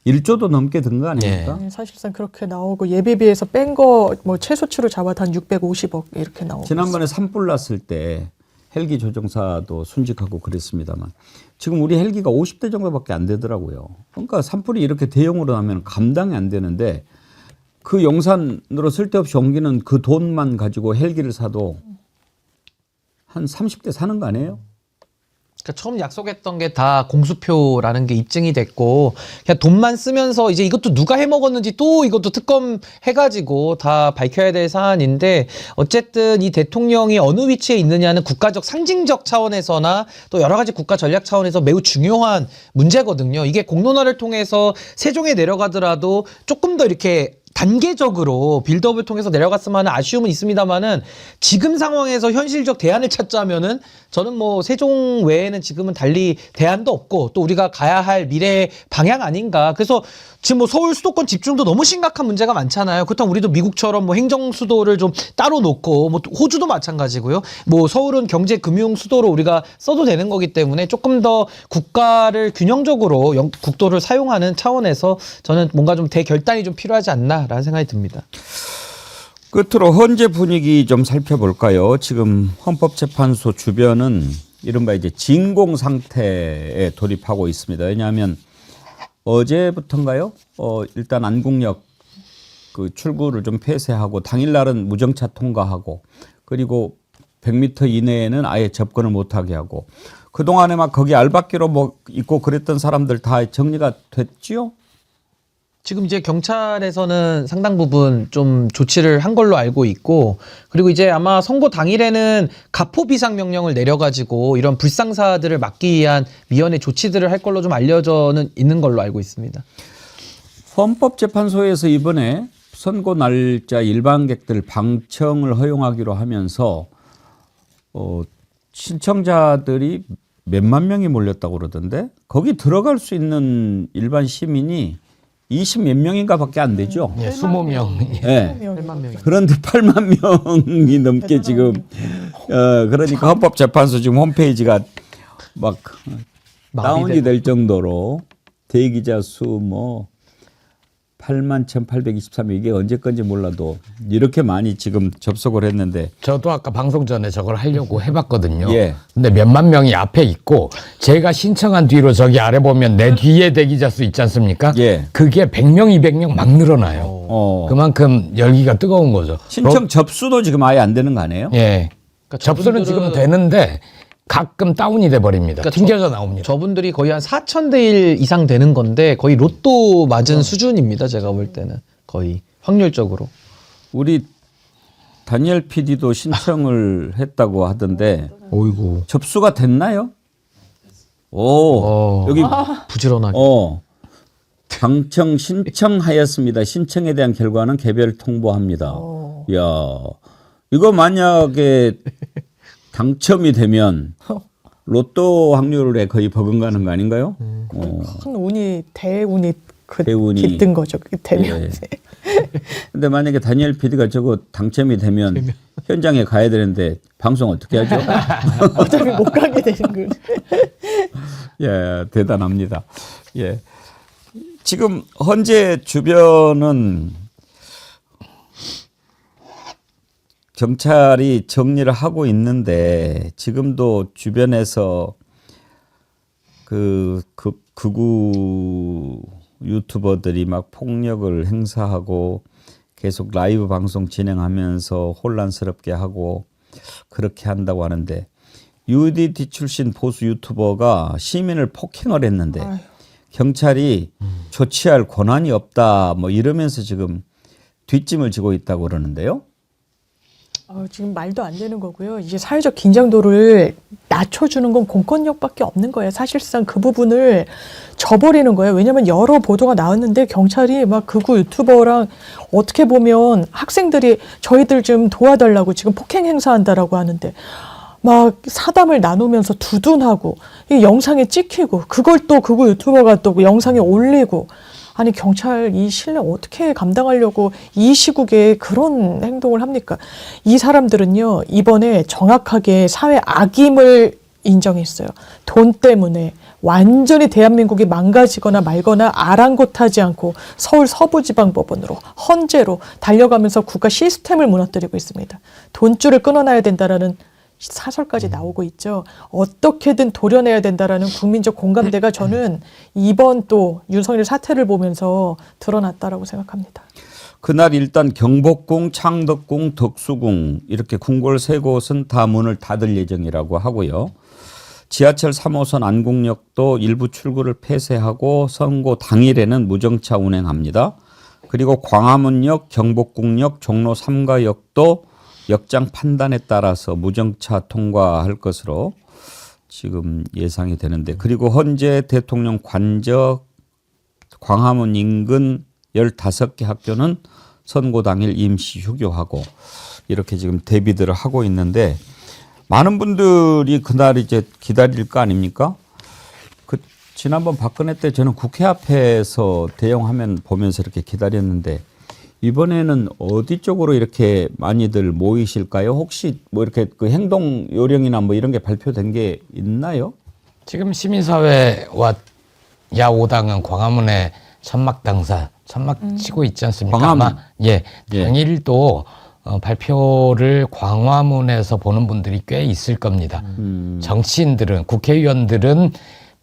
Speaker 2: 1조도 넘게 든 거 아닙니까?
Speaker 4: 네, 사실상 그렇게 나오고 예비비에서 뺀 거 뭐 최소치로 잡아도 한 650억 이렇게 나오고
Speaker 2: 지난번에 산불 났을 때 헬기 조종사도 순직하고 그랬습니다만 지금 우리 헬기가 50대 정도밖에 안 되더라고요. 그러니까 산불이 이렇게 대형으로 나면 감당이 안 되는데 그 용산으로 쓸데없이 옮기는 그 돈만 가지고 헬기를 사도 한 30대 사는 거 아니에요?
Speaker 3: 그러니까 처음 약속했던 게 다 공수표라는 게 입증이 됐고 그냥 돈만 쓰면서 이제 이것도 누가 해먹었는지 또 이것도 특검 해가지고 다 밝혀야 될 사안인데 어쨌든 이 대통령이 어느 위치에 있느냐는 국가적 상징적 차원에서나 또 여러 가지 국가 전략 차원에서 매우 중요한 문제거든요. 이게 공론화를 통해서 세종에 내려가더라도 조금 더 이렇게 단계적으로 빌드업을 통해서 내려갔으면 하는 아쉬움은 있습니다만은 지금 상황에서 현실적 대안을 찾자면은 저는 뭐 세종 외에는 지금은 달리 대안도 없고 또 우리가 가야 할 미래의 방향 아닌가. 그래서 지금 뭐 서울 수도권 집중도 너무 심각한 문제가 많잖아요. 그렇다면 우리도 미국처럼 뭐 행정 수도를 좀 따로 놓고 뭐 호주도 마찬가지고요. 뭐 서울은 경제 금융 수도로 우리가 써도 되는 거기 때문에 조금 더 국가를 균형적으로 국도를 사용하는 차원에서 저는 뭔가 좀 대결단이 좀 필요하지 않나라는 생각이 듭니다.
Speaker 2: 끝으로 헌재 분위기 좀 살펴볼까요? 지금 헌법재판소 주변은 이른바 이제 진공 상태에 돌입하고 있습니다. 왜냐하면 어제부터인가요? 일단 안국역 그 출구를 좀 폐쇄하고 당일날은 무정차 통과하고 그리고 100m 이내에는 아예 접근을 못하게 하고 그동안에 막 거기 알박기로 뭐 있고 그랬던 사람들 다 정리가 됐지요?
Speaker 3: 지금 이제 경찰에서는 상당 부분 좀 조치를 한 걸로 알고 있고, 그리고 이제 아마 선고 당일에는 가포 비상 명령을 내려가지고 이런 불상사들을 막기 위한 미연의 조치들을 할 걸로 좀 알려져는 있는 걸로 알고 있습니다.
Speaker 2: 헌법재판소에서 이번에 선고 날짜 일반객들 방청을 허용하기로 하면서 신청자들이 몇만 명이 몰렸다고 그러던데 거기 들어갈 수 있는 일반 시민이 20 몇 명인가 밖에 안 되죠.
Speaker 5: 예, 20명.
Speaker 2: 네.
Speaker 3: 8만 명이.
Speaker 2: 그런데 8만 명이 넘게 지금 그러니까 헌법재판소 지금 홈페이지가 막 다운이 될 정도로 대기자 수 뭐 81,823명 이게 언제 건지 몰라도 이렇게 많이 지금 접속을 했는데
Speaker 5: 저도 아까 방송 전에 저걸 하려고 해봤거든요.
Speaker 2: 예.
Speaker 5: 근데 몇만 명이 앞에 있고 제가 신청한 뒤로 저기 아래 보면 내 뒤에 대기자 수 있지 않습니까?
Speaker 2: 예.
Speaker 5: 그게 100명, 200명 막 늘어나요. 그만큼 열기가 뜨거운 거죠.
Speaker 2: 신청 접수도 지금 아예 안 되는 거 아니에요?
Speaker 5: 예. 그러니까 접수는 지금 되는데 가끔 다운이 돼 버립니다.
Speaker 3: 그러니까
Speaker 5: 튕겨져 나옵니다.
Speaker 3: 저분들이 거의 한 4,000대 1 이상 되는 건데 거의 로또 맞은 수준입니다. 제가 볼 때는 거의 확률적으로.
Speaker 2: 우리 다니엘 PD도 신청을 했다고 하던데
Speaker 3: 어이구.
Speaker 2: 접수가 됐나요? 오 여기
Speaker 3: 부지런하게.
Speaker 2: 방청 신청하였습니다. 신청에 대한 결과는 개별 통보합니다. 이야 이거 만약에 당첨이 되면 로또 확률에 거의 버금가는 거 아닌가요?
Speaker 4: 큰 운이 대운이
Speaker 2: 대운이.
Speaker 4: 깃든 거죠. 그게 되면.
Speaker 2: 예. 근데 만약에 다니엘 PD가 저거 당첨이 되면 현장에 가야 되는데 방송 어떻게 하죠?
Speaker 4: 어차피 못 가게 되는 거.
Speaker 2: 예, 대단합니다. 예. 지금 헌재 주변은 경찰이 정리를 하고 있는데 지금도 주변에서 극우 유튜버들이 막 폭력을 행사하고 계속 라이브 방송 진행하면서 혼란스럽게 하고 그렇게 한다고 하는데 UDT 출신 보수 유튜버가 시민을 폭행을 했는데 경찰이 조치할 권한이 없다 뭐 이러면서 지금 뒷짐을 지고 있다고 그러는데요.
Speaker 4: 지금 말도 안 되는 거고요. 이제 사회적 긴장도를 낮춰주는 건 공권력밖에 없는 거예요. 사실상 그 부분을 져버리는 거예요. 왜냐하면 여러 보도가 나왔는데 경찰이 막 극우 유튜버랑 어떻게 보면 학생들이 저희들 좀 도와달라고 지금 폭행 행사한다라고 하는데 막 사담을 나누면서 두둔하고 이 영상에 찍히고 그걸 또 극우 유튜버가 또 영상에 올리고 아니 경찰 이 신뢰 어떻게 감당하려고 이 시국에 그런 행동을 합니까? 이 사람들은요 이번에 정확하게 사회 악임을 인정했어요. 돈 때문에 완전히 대한민국이 망가지거나 말거나 아랑곳하지 않고 서울 서부지방법원으로 헌재로 달려가면서 국가 시스템을 무너뜨리고 있습니다. 돈줄을 끊어놔야 된다라는 사설까지 나오고 있죠. 어떻게든 도려내야 된다라는 국민적 공감대가 저는 이번 또 윤석열 사태를 보면서 드러났다라고 생각합니다.
Speaker 2: 그날 일단 경복궁, 창덕궁, 덕수궁 이렇게 궁궐 세 곳은 다 문을 닫을 예정이라고 하고요. 지하철 3호선 안국역도 일부 출구를 폐쇄하고 선고 당일에는 무정차 운행합니다. 그리고 광화문역, 경복궁역, 종로 3가역도 역장 판단에 따라서 무정차 통과할 것으로 지금 예상이 되는데 그리고 헌재 대통령 관저 광화문 인근 15개 학교는 선고 당일 임시 휴교하고 이렇게 지금 대비들을 하고 있는데 많은 분들이 그날 이제 기다릴 거 아닙니까? 지난번 박근혜 때 저는 국회 앞에서 대형화면 보면서 이렇게 기다렸는데 이번에는 어디 쪽으로 이렇게 많이들 모이실까요? 혹시 뭐 이렇게 그 행동 요령이나 뭐 이런 게 발표된 게 있나요?
Speaker 5: 지금 시민사회와 야5당은 광화문에 천막 치고 있지 않습니까?
Speaker 2: 광화문.
Speaker 5: 아마 당일도 발표를 광화문에서 보는 분들이 꽤 있을 겁니다. 정치인들은 국회의원들은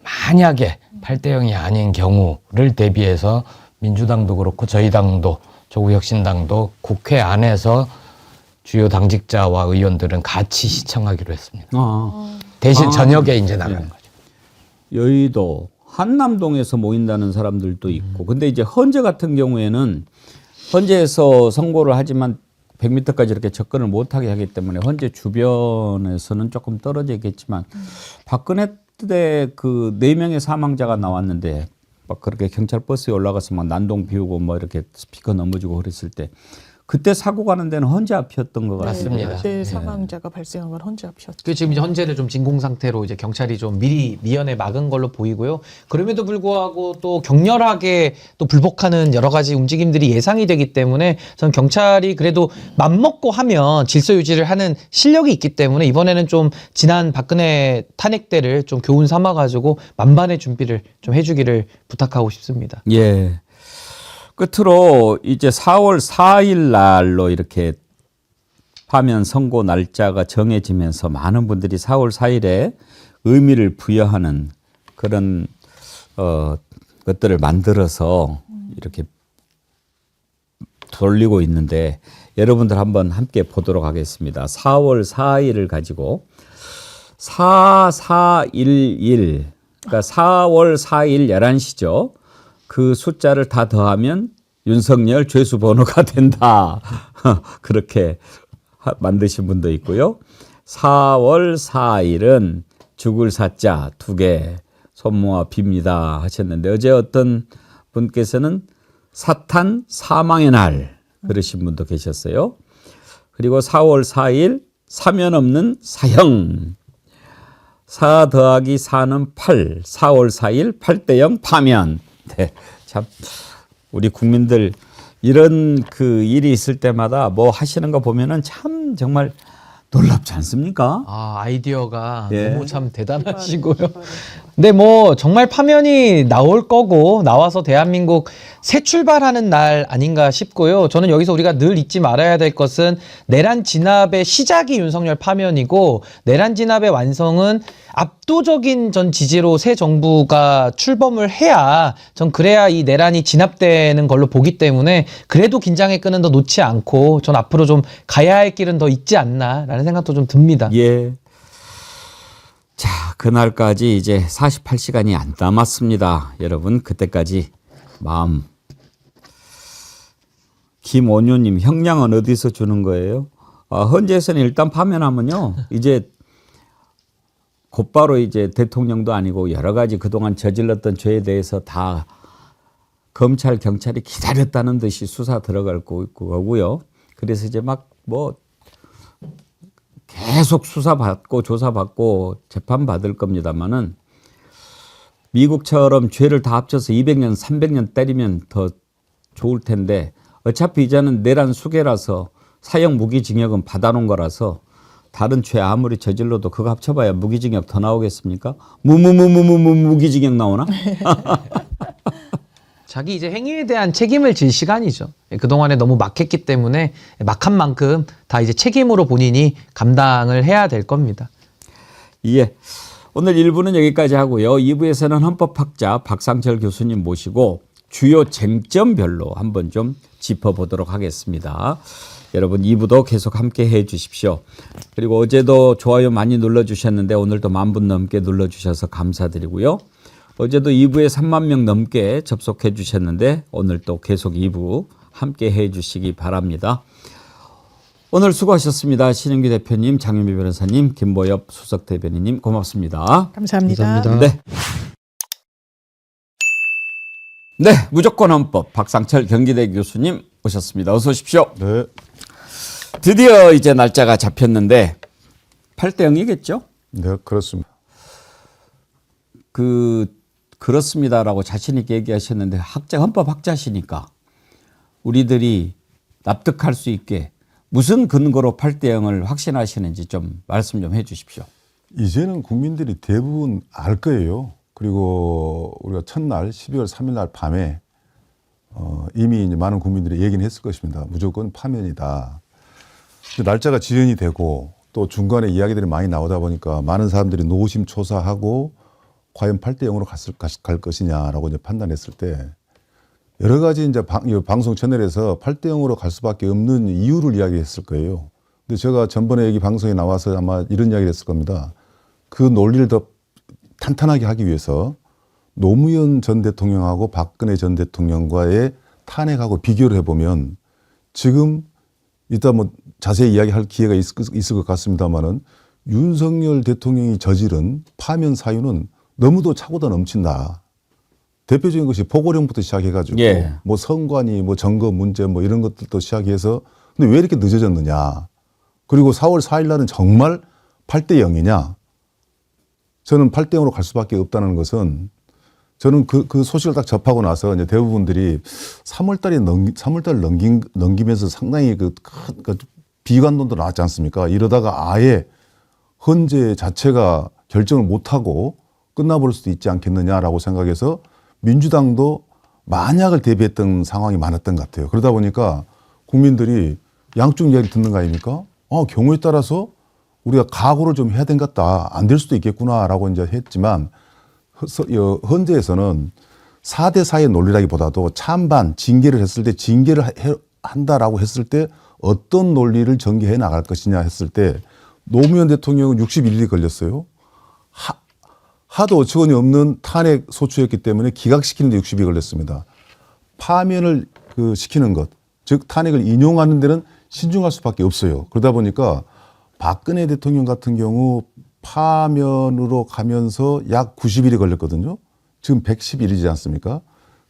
Speaker 5: 만약에 8대0이 아닌 경우를 대비해서 민주당도 그렇고 저희 당도 조국혁신당도 국회 안에서 주요 당직자와 의원들은 같이 시청하기로 했습니다. 대신 저녁에 이제 나가는 거죠.
Speaker 2: 여의도, 한남동에서 모인다는 사람들도 있고. 근데 이제 헌재 같은 경우에는 헌재에서 선고를 하지만 100m까지 이렇게 접근을 못하게 하기 때문에 헌재 주변에서는 조금 떨어져 있겠지만 박근혜 때 그 4명의 사망자가 나왔는데 막 그렇게 경찰 버스에 올라가서 막 난동 피우고 뭐 이렇게 스피커 넘어지고 그랬을 때 그때 사고 가는 데는 헌재 앞이었던 것 같습니다.
Speaker 3: 맞습니다.
Speaker 4: 그때 사망자가 발생한 건 헌재 앞이었죠.
Speaker 3: 그 지금 이제 헌재를 좀 진공 상태로 이제 경찰이 좀 미리 미연에 막은 걸로 보이고요. 그럼에도 불구하고 또 격렬하게 또 불복하는 여러 가지 움직임들이 예상이 되기 때문에 전 경찰이 그래도 맘먹고 하면 질서 유지를 하는 실력이 있기 때문에 이번에는 좀 지난 박근혜 탄핵 때를 좀 교훈 삼아가지고 만반의 준비를 좀 해주기를 부탁하고 싶습니다.
Speaker 2: 예. 끝으로 이제 4월 4일 날로 이렇게 파면 선고 날짜가 정해지면서 많은 분들이 4월 4일에 의미를 부여하는 그런 것들을 만들어서 이렇게 돌리고 있는데 여러분들 한번 함께 보도록 하겠습니다. 4월 4일을 가지고 4411 그러니까 4월 4일 11시죠. 그 숫자를 다 더하면 윤석열 죄수 번호가 된다. 그렇게 만드신 분도 있고요. 4월 4일은 죽을 사자 2개 손 모아 빕니다 하셨는데 어제 어떤 분께서는 사탄 사망의 날 그러신 분도 계셨어요. 그리고 4월 4일 사면 없는 사형 4 더하기 4는 8 4월 4일 8대0 파면. 네, 참 우리 국민들 이런 그 일이 있을 때마다 뭐 하시는 거 보면은 참 정말 놀랍지 않습니까?
Speaker 3: 아, 아이디어가
Speaker 2: 예.
Speaker 3: 너무 참 대단하시고요. 근데 뭐 정말 파면이 나올 거고 나와서 대한민국 새 출발하는 날 아닌가 싶고요. 저는 여기서 우리가 늘 잊지 말아야 될 것은 내란 진압의 시작이 윤석열 파면이고 내란 진압의 완성은 압도적인 전 지지로 새 정부가 출범을 해야 전 그래야 이 내란이 진압되는 걸로 보기 때문에 그래도 긴장의 끈은 더 놓지 않고 전 앞으로 좀 가야 할 길은 더 있지 않나라는 생각도 좀 듭니다.
Speaker 2: 예. 자, 그날까지 이제 48시간이 안 남았습니다. 여러분, 그때까지 마음. 김원효님, 형량은 어디서 주는 거예요? 헌재에서는 일단 파면하면요. 이제 곧바로 이제 대통령도 아니고 여러 가지 그동안 저질렀던 죄에 대해서 다 검찰, 경찰이 기다렸다는 듯이 수사 들어갈 거고요. 그래서 이제 막 뭐 계속 수사받고 조사받고 재판받을 겁니다만은 미국처럼 죄를 다 합쳐서 200년, 300년 때리면 더 좋을 텐데 어차피 이제는 내란 수괴라서 사형 무기징역은 받아놓은 거라서 다른 죄 아무리 저질러도 그거 합쳐봐야 무기징역 더 나오겠습니까? 무기징역 나오나?
Speaker 3: 자기 이제 행위에 대한 책임을 질 시간이죠. 그동안에 너무 막했기 때문에 막한 만큼 다 이제 책임으로 본인이 감당을 해야 될 겁니다.
Speaker 2: 예. 오늘 1부는 여기까지 하고요. 2부에서는 헌법학자 박상철 교수님 모시고 주요 쟁점별로 한번 좀 짚어보도록 하겠습니다. 여러분 2부도 계속 함께 해 주십시오. 그리고 어제도 좋아요 많이 눌러주셨는데 오늘도 10,000분 넘게 눌러주셔서 감사드리고요. 어제도 2부에 3만 명 넘게 접속해 주셨는데 오늘 또 계속 2부 함께 해 주시기 바랍니다. 오늘 수고하셨습니다. 신영기 대표님, 장윤비 변호사님, 김보엽 수석 대변인님 고맙습니다.
Speaker 4: 감사합니다.
Speaker 2: 네. 네, 무조건 헌법 박상철 경기대 교수님 오셨습니다. 어서 오십시오.
Speaker 10: 네.
Speaker 2: 드디어 이제 날짜가 잡혔는데 8대0이겠죠?
Speaker 10: 네, 그렇습니다.
Speaker 2: 그렇습니다라고 자신 있게 얘기하셨는데 헌법 학자시니까 우리들이 납득할 수 있게 무슨 근거로 8대0을 확신하시는지 좀 말씀 좀 해 주십시오.
Speaker 10: 이제는 국민들이 대부분 알 거예요. 그리고 우리가 첫날 12월 3일 날 밤에 이미 이제 많은 국민들이 얘기는 했을 것입니다. 무조건 파면이다. 날짜가 지연이 되고 또 중간에 이야기들이 많이 나오다 보니까 많은 사람들이 노심초사하고 과연 8대0으로 갈 것이냐라고 이제 판단했을 때 여러 가지 이제 방송 채널에서 8대0으로 갈 수밖에 없는 이유를 이야기했을 거예요. 근데 제가 전번에 여기 방송에 나와서 아마 이런 이야기를 했을 겁니다. 그 논리를 더 탄탄하게 하기 위해서 노무현 전 대통령하고 박근혜 전 대통령과의 탄핵하고 비교를 해보면 지금 이따 뭐 자세히 이야기할 기회가 있을 것 같습니다만은 윤석열 대통령이 저지른 파면 사유는 너무도 차고도 넘친다. 대표적인 것이 보궐형부터 시작해가지고
Speaker 2: 예.
Speaker 10: 뭐 선관위, 뭐 점거 문제 뭐 이런 것들도 시작해서 근데 왜 이렇게 늦어졌느냐. 그리고 4월 4일 날은 정말 8대 0이냐. 저는 8대 0으로 갈 수밖에 없다는 것은 저는 그 소식을 딱 접하고 나서 이제 대부분들이 3월달을 넘기면서 상당히 그 비관론도 나왔지 않습니까? 이러다가 아예 헌재 자체가 결정을 못하고 끝나버릴 수도 있지 않겠느냐라고 생각해서 민주당도 만약을 대비했던 상황이 많았던 것 같아요. 그러다 보니까 국민들이 양쪽 이야기를 듣는 거 아닙니까? 경우에 따라서 우리가 각오를 좀 해야 된 것 같다. 안 될 수도 있겠구나라고 이제 했지만 헌재에서는 4대 4의 논리라기보다도 찬반, 징계를 했을 때 징계를 한다라고 했을 때 어떤 논리를 전개해 나갈 것이냐 했을 때 노무현 대통령은 61일이 걸렸어요. 하도 어처구니 없는 탄핵 소추였기 때문에 기각시키는데 60일이 걸렸습니다. 파면을 시키는 것, 즉 탄핵을 인용하는 데는 신중할 수밖에 없어요. 그러다 보니까 박근혜 대통령 같은 경우 파면으로 가면서 약 90일이 걸렸거든요. 지금 110일이지 않습니까?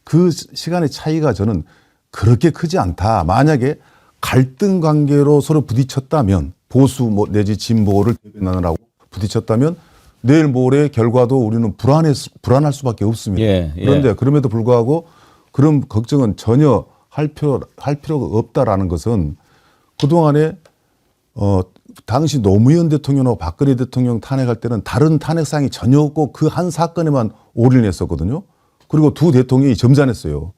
Speaker 10: 그 시간의 차이가 저는 그렇게 크지 않다. 만약에 갈등 관계로 서로 부딪혔다면 보수 내지 진보를 대변하느라고 부딪혔다면 내일 모레 결과도 우리는 불안할 수밖에 없습니다.
Speaker 2: 예.
Speaker 10: 그런데 그럼에도 불구하고 그런 걱정은 전혀 할 필요가 없다라는 것은 그동안에 당시 노무현 대통령하고 박근혜 대통령 탄핵할 때는 다른 탄핵상이 전혀 없고 그 한 사건에만 올인했었거든요. 그리고 두 대통령이 점잖았어요.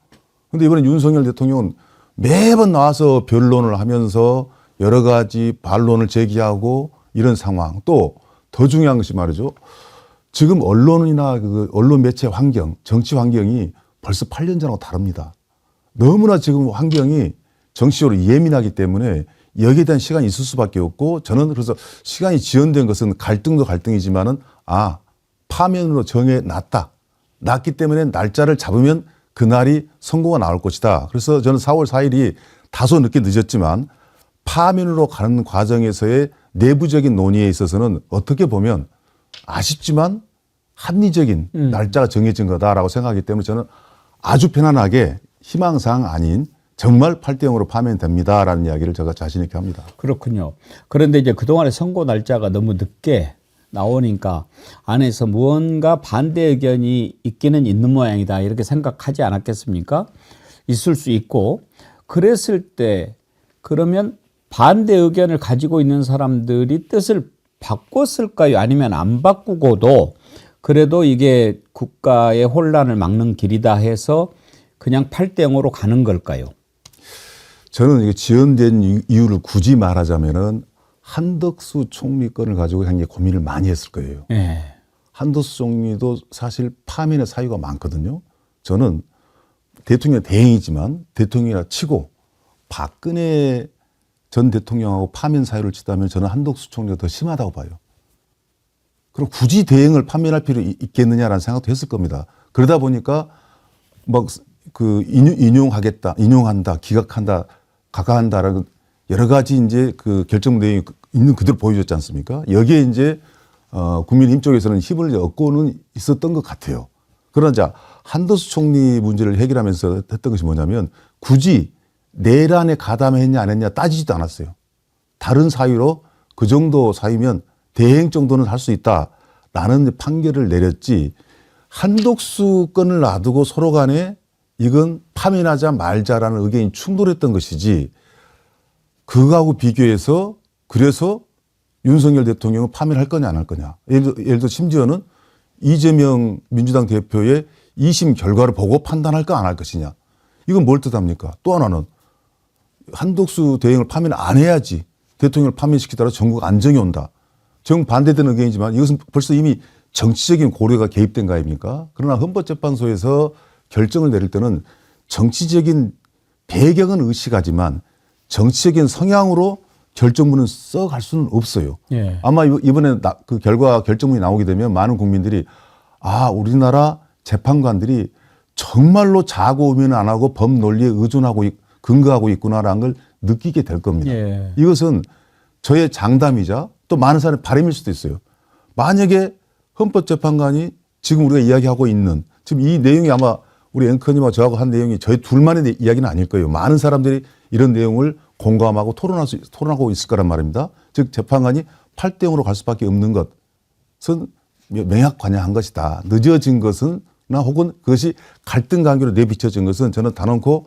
Speaker 10: 그런데 이번에 윤석열 대통령은 매번 나와서 변론을 하면서 여러 가지 반론을 제기하고 이런 상황. 또 더 중요한 것이 말이죠. 지금 언론이나 언론 매체 환경, 정치 환경이 벌써 8년 전하고 다릅니다. 너무나 지금 환경이 정치적으로 예민하기 때문에 여기에 대한 시간이 있을 수밖에 없고 저는 그래서 시간이 지연된 것은 갈등도 갈등이지만은 파면으로 정해 놨기 때문에 날짜를 잡으면 그날이 선고가 나올 것이다. 그래서 저는 4월 4일이 다소 늦게 늦었지만 파면으로 가는 과정에서의 내부적인 논의에 있어서는 어떻게 보면 아쉽지만 합리적인 날짜가 정해진 거다라고 생각하기 때문에 저는 아주 편안하게 희망사항 아닌 정말 8대 0으로 파면됩니다라는 이야기를 제가 자신 있게 합니다.
Speaker 2: 그렇군요. 그런데 이제 그동안의 선고 날짜가 너무 늦게 나오니까 안에서 무언가 반대 의견이 있기는 있는 모양이다 이렇게 생각하지 않았겠습니까? 있을 수 있고 그랬을 때 그러면 반대 의견을 가지고 있는 사람들이 뜻을 바꿨을까요? 아니면 안 바꾸고도 그래도 이게 국가의 혼란을 막는 길이다 해서 그냥 8대 0으로 가는 걸까요?
Speaker 10: 저는 이게 지연된 이유를 굳이 말하자면은 한덕수 총리 건을 가지고 굉장히 고민을 많이 했을 거예요.
Speaker 2: 네.
Speaker 10: 한덕수 총리도 사실 파면의 사유가 많거든요. 저는 대통령 대행이지만 대통령이라 치고 박근혜 전 대통령하고 파면 사유를 치다면 저는 한덕수 총리가 더 심하다고 봐요. 그럼 굳이 대행을 파면할 필요 있겠느냐라는 생각도 했을 겁니다. 그러다 보니까 인용한다, 기각한다, 각하한다라는 여러 가지 이제 그 결정 내용이 있는 그대로 보여줬지 않습니까? 여기에 이제 국민의힘 쪽에서는 힘을 얻고는 있었던 것 같아요. 그러나 자 한덕수 총리 문제를 해결하면서 했던 것이 뭐냐면 굳이 내란에 가담했냐 안 했냐 따지지도 않았어요. 다른 사유로 그 정도 사유면 대행 정도는 할 수 있다라는 판결을 내렸지 한덕수 건을 놔두고 서로 간에 이건 파면하자 말자라는 의견이 충돌했던 것이지 그거하고 비교해서 그래서 윤석열 대통령은 파면할 거냐 안 할 거냐. 예를 들어 심지어는 이재명 민주당 대표의 2심 결과를 보고 판단할까 안 할 것이냐. 이건 뭘 뜻합니까? 또 하나는 한덕수 대행을 파면 안 해야지 대통령을 파면시키더라도 전국 안정이 온다. 정반대되는 의견이지만 이것은 벌써 이미 정치적인 고려가 개입된 거 아닙니까? 그러나 헌법재판소에서 결정을 내릴 때는 정치적인 배경은 의식하지만 정치적인 성향으로 결정문을 써갈 수는 없어요.
Speaker 2: 예.
Speaker 10: 아마 이번에 그 결정문이 나오게 되면 많은 국민들이 우리나라 재판관들이 정말로 자고 오면 안 하고 법 논리에 의존하고 근거하고 있구나라는 걸 느끼게 될 겁니다.
Speaker 2: 예.
Speaker 10: 이것은 저의 장담이자 또 많은 사람의 바람일 수도 있어요. 만약에 헌법재판관이 지금 우리가 이야기하고 있는 지금 이 내용이 아마 우리 앵커님과 저하고 한 내용이 저희 둘만의 이야기는 아닐 거예요. 많은 사람들이 이런 내용을 공감하고 토론하고 있을 거란 말입니다. 즉 재판관이 8대 0으로 갈 수밖에 없는 것은 명약관여한 것이다. 늦어진 것은 나 혹은 그것이 갈등 관계로 내비쳐진 것은 저는 단언코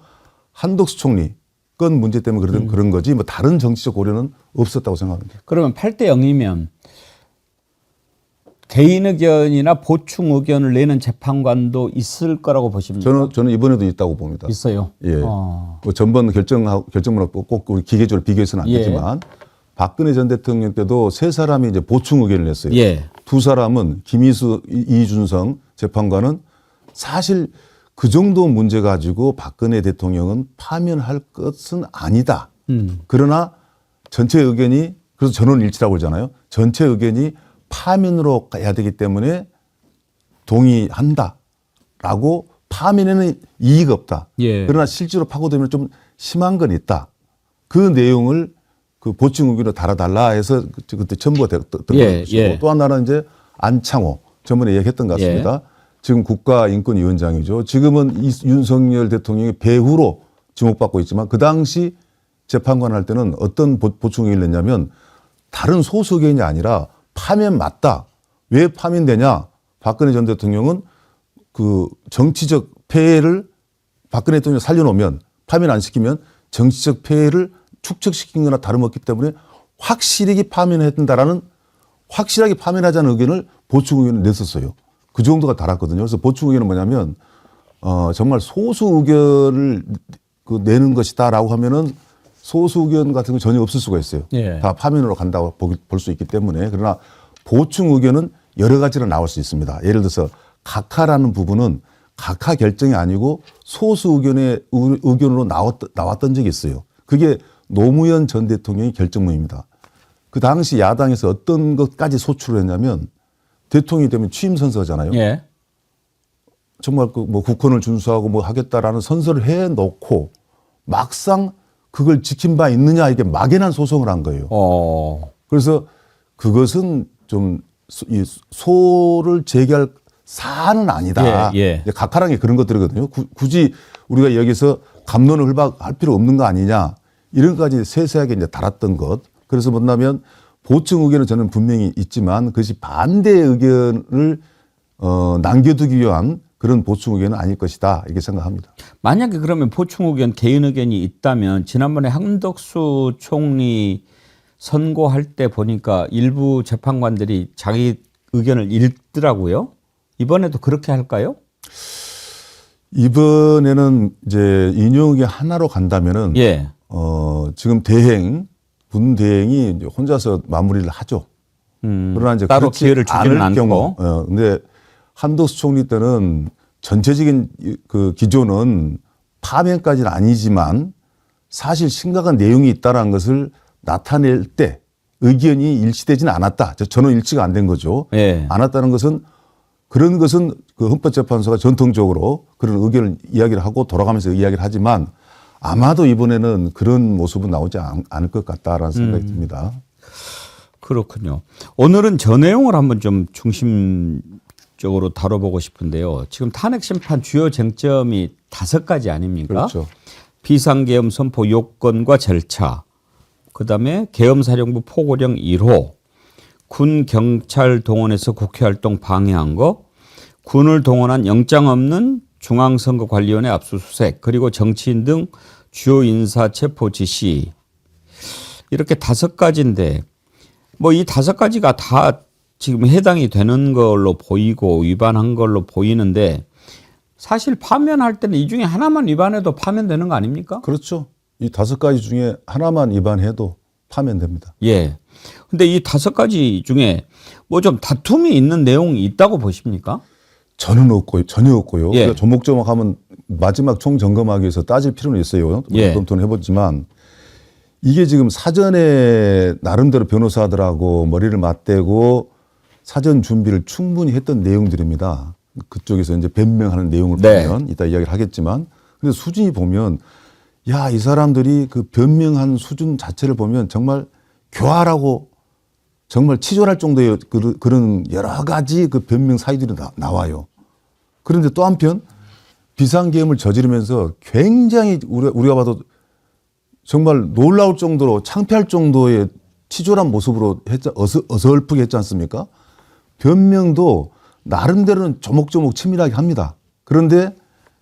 Speaker 10: 한덕수 총리 건 문제 때문에 그런 거지 뭐 다른 정치적 고려는 없었다고 생각합니다.
Speaker 2: 그러면 8대 0이면 개인 의견이나 보충 의견을 내는 재판관도 있을 거라고 보십니까?
Speaker 10: 저는 이번에도 있다고 봅니다.
Speaker 2: 있어요.
Speaker 10: 예. 뭐 전번 결정문하고 꼭 우리 기계적으로 비교해서는 안
Speaker 2: 예.
Speaker 10: 되지만 박근혜 전 대통령 때도 세 사람이 이제 보충 의견을 냈어요.
Speaker 2: 예.
Speaker 10: 두 사람은 김희수, 이준성 재판관은 사실 그 정도 문제 가지고 박근혜 대통령은 파면할 것은 아니다. 그러나 전체 의견이 그래서 전원 일치라고 그러잖아요. 전체 의견이 파면으로 가야 되기 때문에 동의한다라고 파면에는 이의가 없다.
Speaker 2: 예.
Speaker 10: 그러나 실제로 파고들면 좀 심한 건 있다. 그 내용을 그 보충 의견으로 달아달라 해서 그때 첨부가 됐던
Speaker 2: 예,
Speaker 10: 것이고
Speaker 2: 예.
Speaker 10: 또 하나는 이제 안창호 전번에 얘기했던 것 같습니다. 지금 국가인권위원장이죠. 지금은 윤석열 대통령이 배후로 지목받고 있지만 그 당시 재판관 할 때는 어떤 보충 의견을 냈냐면 다른 소수 의견이 아니라 파면 맞다. 왜 파면되냐? 박근혜 전 대통령은 그 정치적 폐해를 박근혜 대통령이 살려놓으면 파면 안 시키면 정치적 폐해를 축적시킨 거나 다름없기 때문에 확실하게 파면해야 된다라는 확실하게 파면하자는 의견을 보충 의견을 냈었어요. 그 정도가 달았거든요. 그래서 보충 의견은 뭐냐면 정말 소수 의견을 내는 것이다라고 하면은 소수 의견 같은 거 전혀 없을 수가 있어요.
Speaker 2: 예.
Speaker 10: 다 파면으로 간다고 볼 수 있기 때문에 그러나 보충 의견은 여러 가지로 나올 수 있습니다. 예를 들어서 각하라는 부분은 각하 결정이 아니고 소수 의견으로 나왔던 적이 있어요. 그게 노무현 전 대통령의 결정문입니다. 그 당시 야당에서 어떤 것까지 소출을 했냐면 대통령이 되면 취임 선서잖아요.
Speaker 2: 예.
Speaker 10: 정말 그 뭐 국헌을 준수하고 뭐 하겠다라는 선서를 해놓고 막상 그걸 지킨 바 있느냐 이게 막연한 소송을 한 거예요. 그래서 그것은 좀 이 소를 제기할 사안은 아니다.
Speaker 2: 예.
Speaker 10: 각하라는 게 그런 것들이거든요. 굳이 우리가 여기서 갑론을 할 필요 없는 거 아니냐 이런 것까지 세세하게 이제 달았던 것. 그래서 뭐냐면 보충 의견은 저는 분명히 있지만 그것이 반대 의견을 남겨두기 위한 그런 보충 의견은 아닐 것이다 이렇게 생각합니다.
Speaker 2: 만약에 그러면 보충 의견, 개인 의견이 있다면 지난번에 한덕수 총리 선고할 때 보니까 일부 재판관들이 자기 의견을 읽더라고요. 이번에도 그렇게 할까요?
Speaker 10: 이번에는 이제 인용이 하나로 간다면은
Speaker 2: 예.
Speaker 10: 지금 군 대행이 이제 혼자서 마무리를 하죠. 그러나 이제
Speaker 2: 따로
Speaker 10: 그렇지
Speaker 2: 기회를 주지는
Speaker 10: 않을 경우,
Speaker 2: 않고.
Speaker 10: 근데 한덕수 총리 때는 전체적인 그 기조는 파면까지는 아니지만 사실 심각한 내용이 있다라는 것을 나타낼 때 의견이 일치되지는 않았다. 전원 일치가 안 된 거죠.
Speaker 2: 예.
Speaker 10: 않았다는 것은 그런 것은 그 헌법재판소가 전통적으로 그런 의견을 이야기를 하고 돌아가면서 이야기를 하지만 아마도 이번에는 그런 모습은 나오지 않을 것 같다라는 생각이 듭니다.
Speaker 2: 그렇군요. 오늘은 저 내용을 한번 좀 중심적으로 다뤄보고 싶은데요. 지금 탄핵 심판 주요 쟁점이 5가지 아닙니까?
Speaker 10: 그렇죠.
Speaker 2: 비상계엄 선포 요건과 절차, 그다음에 계엄사령부 포고령 1호, 군 경찰 동원해서 국회활동 방해한 거, 군을 동원한 영장 없는 중앙선거관리위원회 압수수색, 그리고 정치인 등 주요 인사 체포 지시, 이렇게 5가지인데 뭐 이 5가지가 다 지금 해당이 되는 걸로 보이고 위반한 걸로 보이는데 사실 파면할 때는 이 중에 하나만 위반해도 파면되는 거 아닙니까?
Speaker 10: 그렇죠. 이 5가지 중에 하나만 위반해도 파면됩니다.
Speaker 2: 예. 근데 이 5가지 중에 뭐 좀 다툼이 있는 내용이 있다고 보십니까?
Speaker 10: 전혀 없고요.
Speaker 2: 예.
Speaker 10: 그러니까 조목조목하면 마지막 총점검하기 위해서 따질 필요는 있어요.
Speaker 2: 예.
Speaker 10: 검토는 해보지만 이게 지금 사전에 나름대로 변호사들하고 머리를 맞대고 사전 준비를 충분히 했던 내용들입니다. 그쪽에서 이제 변명하는 내용을
Speaker 2: 네.
Speaker 10: 보면 이따 이야기를 하겠지만, 근데 수준이 보면 야, 이 사람들이 그 변명한 수준 자체를 보면 정말 교활하고 정말 치졸할 정도의 그런 여러 가지 그 변명 사유들이 나와요. 그런데 또 한편 비상계엄을 저지르면서 굉장히 우리가 봐도 정말 놀라울 정도로 창피할 정도의 치졸한 모습으로 어설프게 했지 않습니까? 변명도 나름대로는 조목조목 치밀하게 합니다. 그런데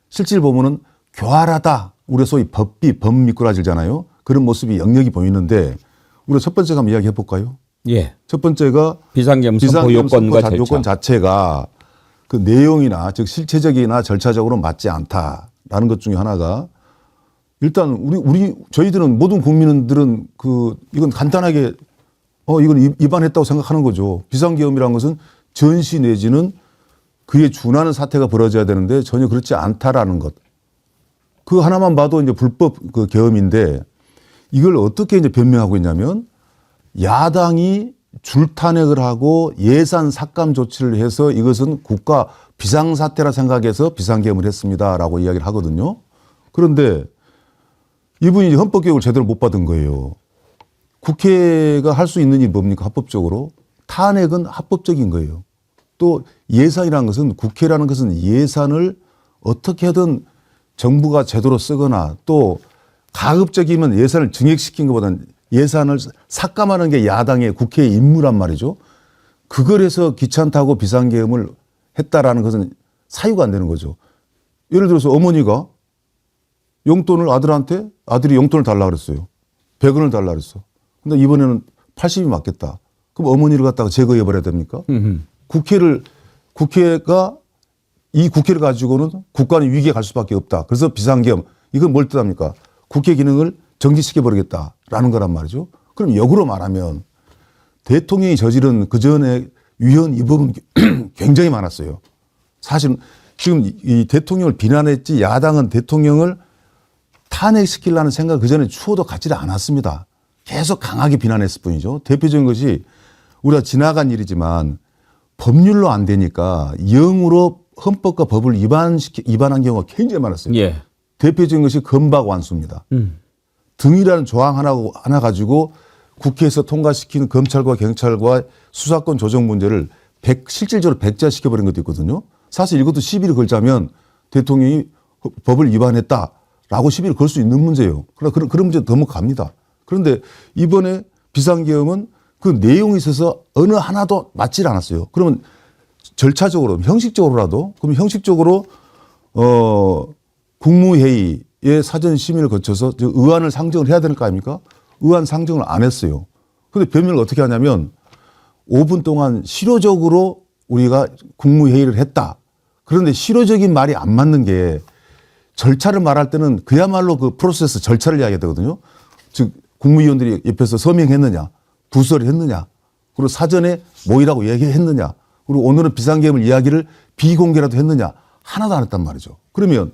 Speaker 10: 실질 보면은 교활하다. 우리가 소위 범미꾸라지잖아요. 그런 모습이 역력이 보이는데 우리가 첫 번째가 한번 이야기해 볼까요?
Speaker 2: 예.
Speaker 10: 첫 번째가
Speaker 2: 비상계엄 선포 요건과 절차.
Speaker 10: 요건 자체가 그 내용이나 즉 실체적이나 절차적으로 맞지 않다라는 것 중에 하나가 일단 저희들은 모든 국민들은 이건 간단하게 이건 위반했다고 생각하는 거죠. 비상계엄이라는 것은 전시 내지는 그에 준하는 사태가 벌어져야 되는데 전혀 그렇지 않다라는 것. 그 하나만 봐도 이제 불법 그 계엄인데 이걸 어떻게 이제 변명하고 있냐면 야당이 줄탄핵을 하고 예산 삭감 조치를 해서 이것은 국가 비상사태라 생각해서 비상계엄을 했습니다라고 이야기를 하거든요. 그런데 이분이 헌법교육을 제대로 못 받은 거예요. 국회가 할 수 있는 일이 뭡니까? 합법적으로. 탄핵은 합법적인 거예요. 또 예산이라는 것은 국회라는 것은 예산을 어떻게든 정부가 제대로 쓰거나 또 가급적이면 예산을 증액시킨 것보다는 예산을 삭감하는 게 야당의 국회의 임무란 말이죠. 그걸 해서 귀찮다고 비상계엄을 했다라는 것은 사유가 안 되는 거죠. 예를 들어서 어머니가 용돈을 아들이 용돈을 달라 그랬어요. 100원을 달라 그랬어. 근데 이번에는 80이 맞겠다. 그럼 어머니를 갖다가 제거해 버려야 됩니까? 국회가 이 국회를 가지고는 국가는 위기에 갈 수밖에 없다. 그래서 비상계엄 이건 뭘 뜻합니까? 국회 기능을 정지시켜 버리겠다라는 거란 말이죠. 그럼 역으로 말하면 대통령이 저지른 그 전에 위헌 위법은 굉장히 많았어요. 사실 지금 이 대통령을 비난했지 야당은 대통령을 탄핵시키려는 생각 그 전에 추호도 갖지를 않았습니다. 계속 강하게 비난했을 뿐이죠. 대표적인 것이 우리가 지나간 일이지만 법률로 안 되니까 영으로 헌법과 법을 위반한 경우가 굉장히 많았어요.
Speaker 2: 예. 대표적인
Speaker 10: 것이 건박 완수입니다. 등이라는 조항 하나 가지고 국회에서 통과시킨 검찰과 경찰과 수사권 조정 문제를 실질적으로 백지화시켜버린 것도 있거든요. 사실 이것도 시비를 걸자면 대통령이 법을 위반했다라고 시비를 걸 수 있는 문제예요. 그런 문제 넘어갑니다. 그런데 이번에 비상계엄은 그 내용이 있어서 어느 하나도 맞질 않았어요. 그러면 절차적으로, 형식적으로라도, 그럼 형식적으로, 국무회의의 사전 심의를 거쳐서 의안을 상정을 해야 되는 거 아닙니까? 의안 상정을 안 했어요. 그런데 변명을 어떻게 하냐면 5분 동안 실효적으로 우리가 국무회의를 했다. 그런데 실효적인 말이 안 맞는 게 절차를 말할 때는 그야말로 그 프로세스 절차를 이야기해야 되거든요. 즉, 국무위원들이 옆에서 서명했느냐, 부서를 했느냐, 그리고 사전에 모이라고 얘기했느냐, 그리고 오늘은 비상계엄을 이야기를 비공개라도 했느냐, 하나도 안 했단 말이죠. 그러면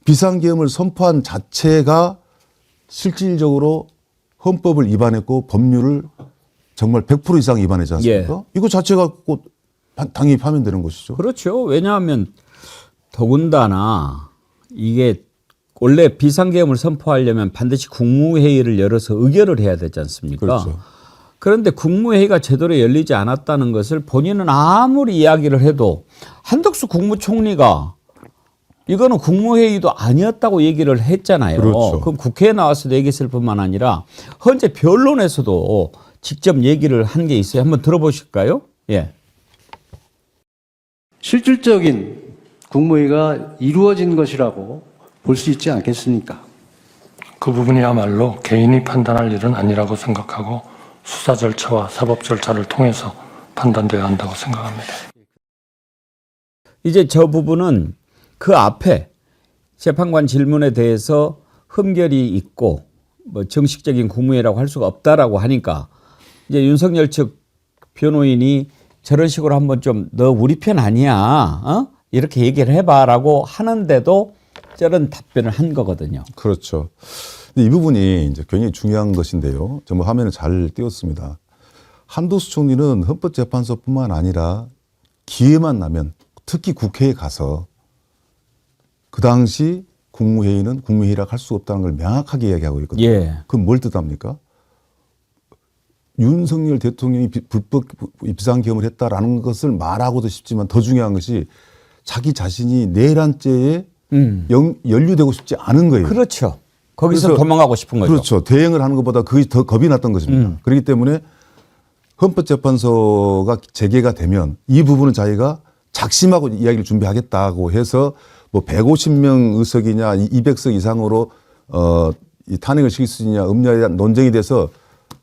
Speaker 10: 비상계엄을 선포한 자체가 실질적으로 헌법을 위반했고 법률을 정말 100% 이상 위반했지 않습니까?
Speaker 2: 예.
Speaker 10: 이거 자체가 꼭 당연히 파면되는 것이죠.
Speaker 2: 그렇죠. 왜냐하면 더군다나 이게 원래 비상계엄을 선포하려면 반드시 국무회의를 열어서 의결을 해야 되지 않습니까?
Speaker 10: 그렇죠.
Speaker 2: 그런데 국무회의가 제대로 열리지 않았다는 것을 본인은 아무리 이야기를 해도 한덕수 국무총리가 이거는 국무회의도 아니었다고 얘기를 했잖아요.
Speaker 10: 그렇죠.
Speaker 2: 그럼 국회에 나와서도 얘기했을 뿐만 아니라 현재 변론에서도 직접 얘기를 한 게 있어요. 한번 들어보실까요? 예.
Speaker 11: 실질적인 국무회의가 이루어진 것이라고 볼 수 있지 않겠습니까?
Speaker 12: 그 부분이야말로 개인이 판단할 일은 아니라고 생각하고 수사 절차와 사법 절차를 통해서 판단되어야 한다고 생각합니다.
Speaker 2: 이제 저 부분은 그 앞에 재판관 질문에 대해서 흠결이 있고 뭐 정식적인 국무회의라고 할 수가 없다라고 하니까 이제 윤석열 측 변호인이 저런 식으로 한번 좀 너 우리 편 아니야, 이렇게 얘기를 해봐라고 하는데도 저런 답변을 한 거거든요.
Speaker 10: 그렇죠. 근데 이 부분이 이제 굉장히 중요한 것인데요. 정말 화면에 잘 띄웠습니다. 한덕수 총리는 헌법재판소뿐만 아니라 기회만 나면 특히 국회에 가서 그 당시 국무회의는 국무회의라고 할 수 없다는 걸 명확하게 이야기하고 있거든요.
Speaker 2: 예.
Speaker 10: 그건 뭘 뜻합니까? 윤석열 대통령이 불법 비상계엄을 했다라는 것을 말하고도 싶지만 더 중요한 것이 자기 자신이 내란죄에 연루되고 싶지 않은 거예요.
Speaker 2: 그렇죠. 거기서 도망가고 싶은 거죠.
Speaker 10: 그렇죠. 대응을 하는 것보다 그게 더 겁이 났던 것입니다. 그렇기 때문에 헌법재판소가 재개가 되면 이 부분은 자기가 작심하고 이야기를 준비하겠다고 해서 뭐 150명 의석이냐 200석 이상으로 이 탄핵을 시킬 수 있느냐 없느냐에 대한 논쟁이 돼서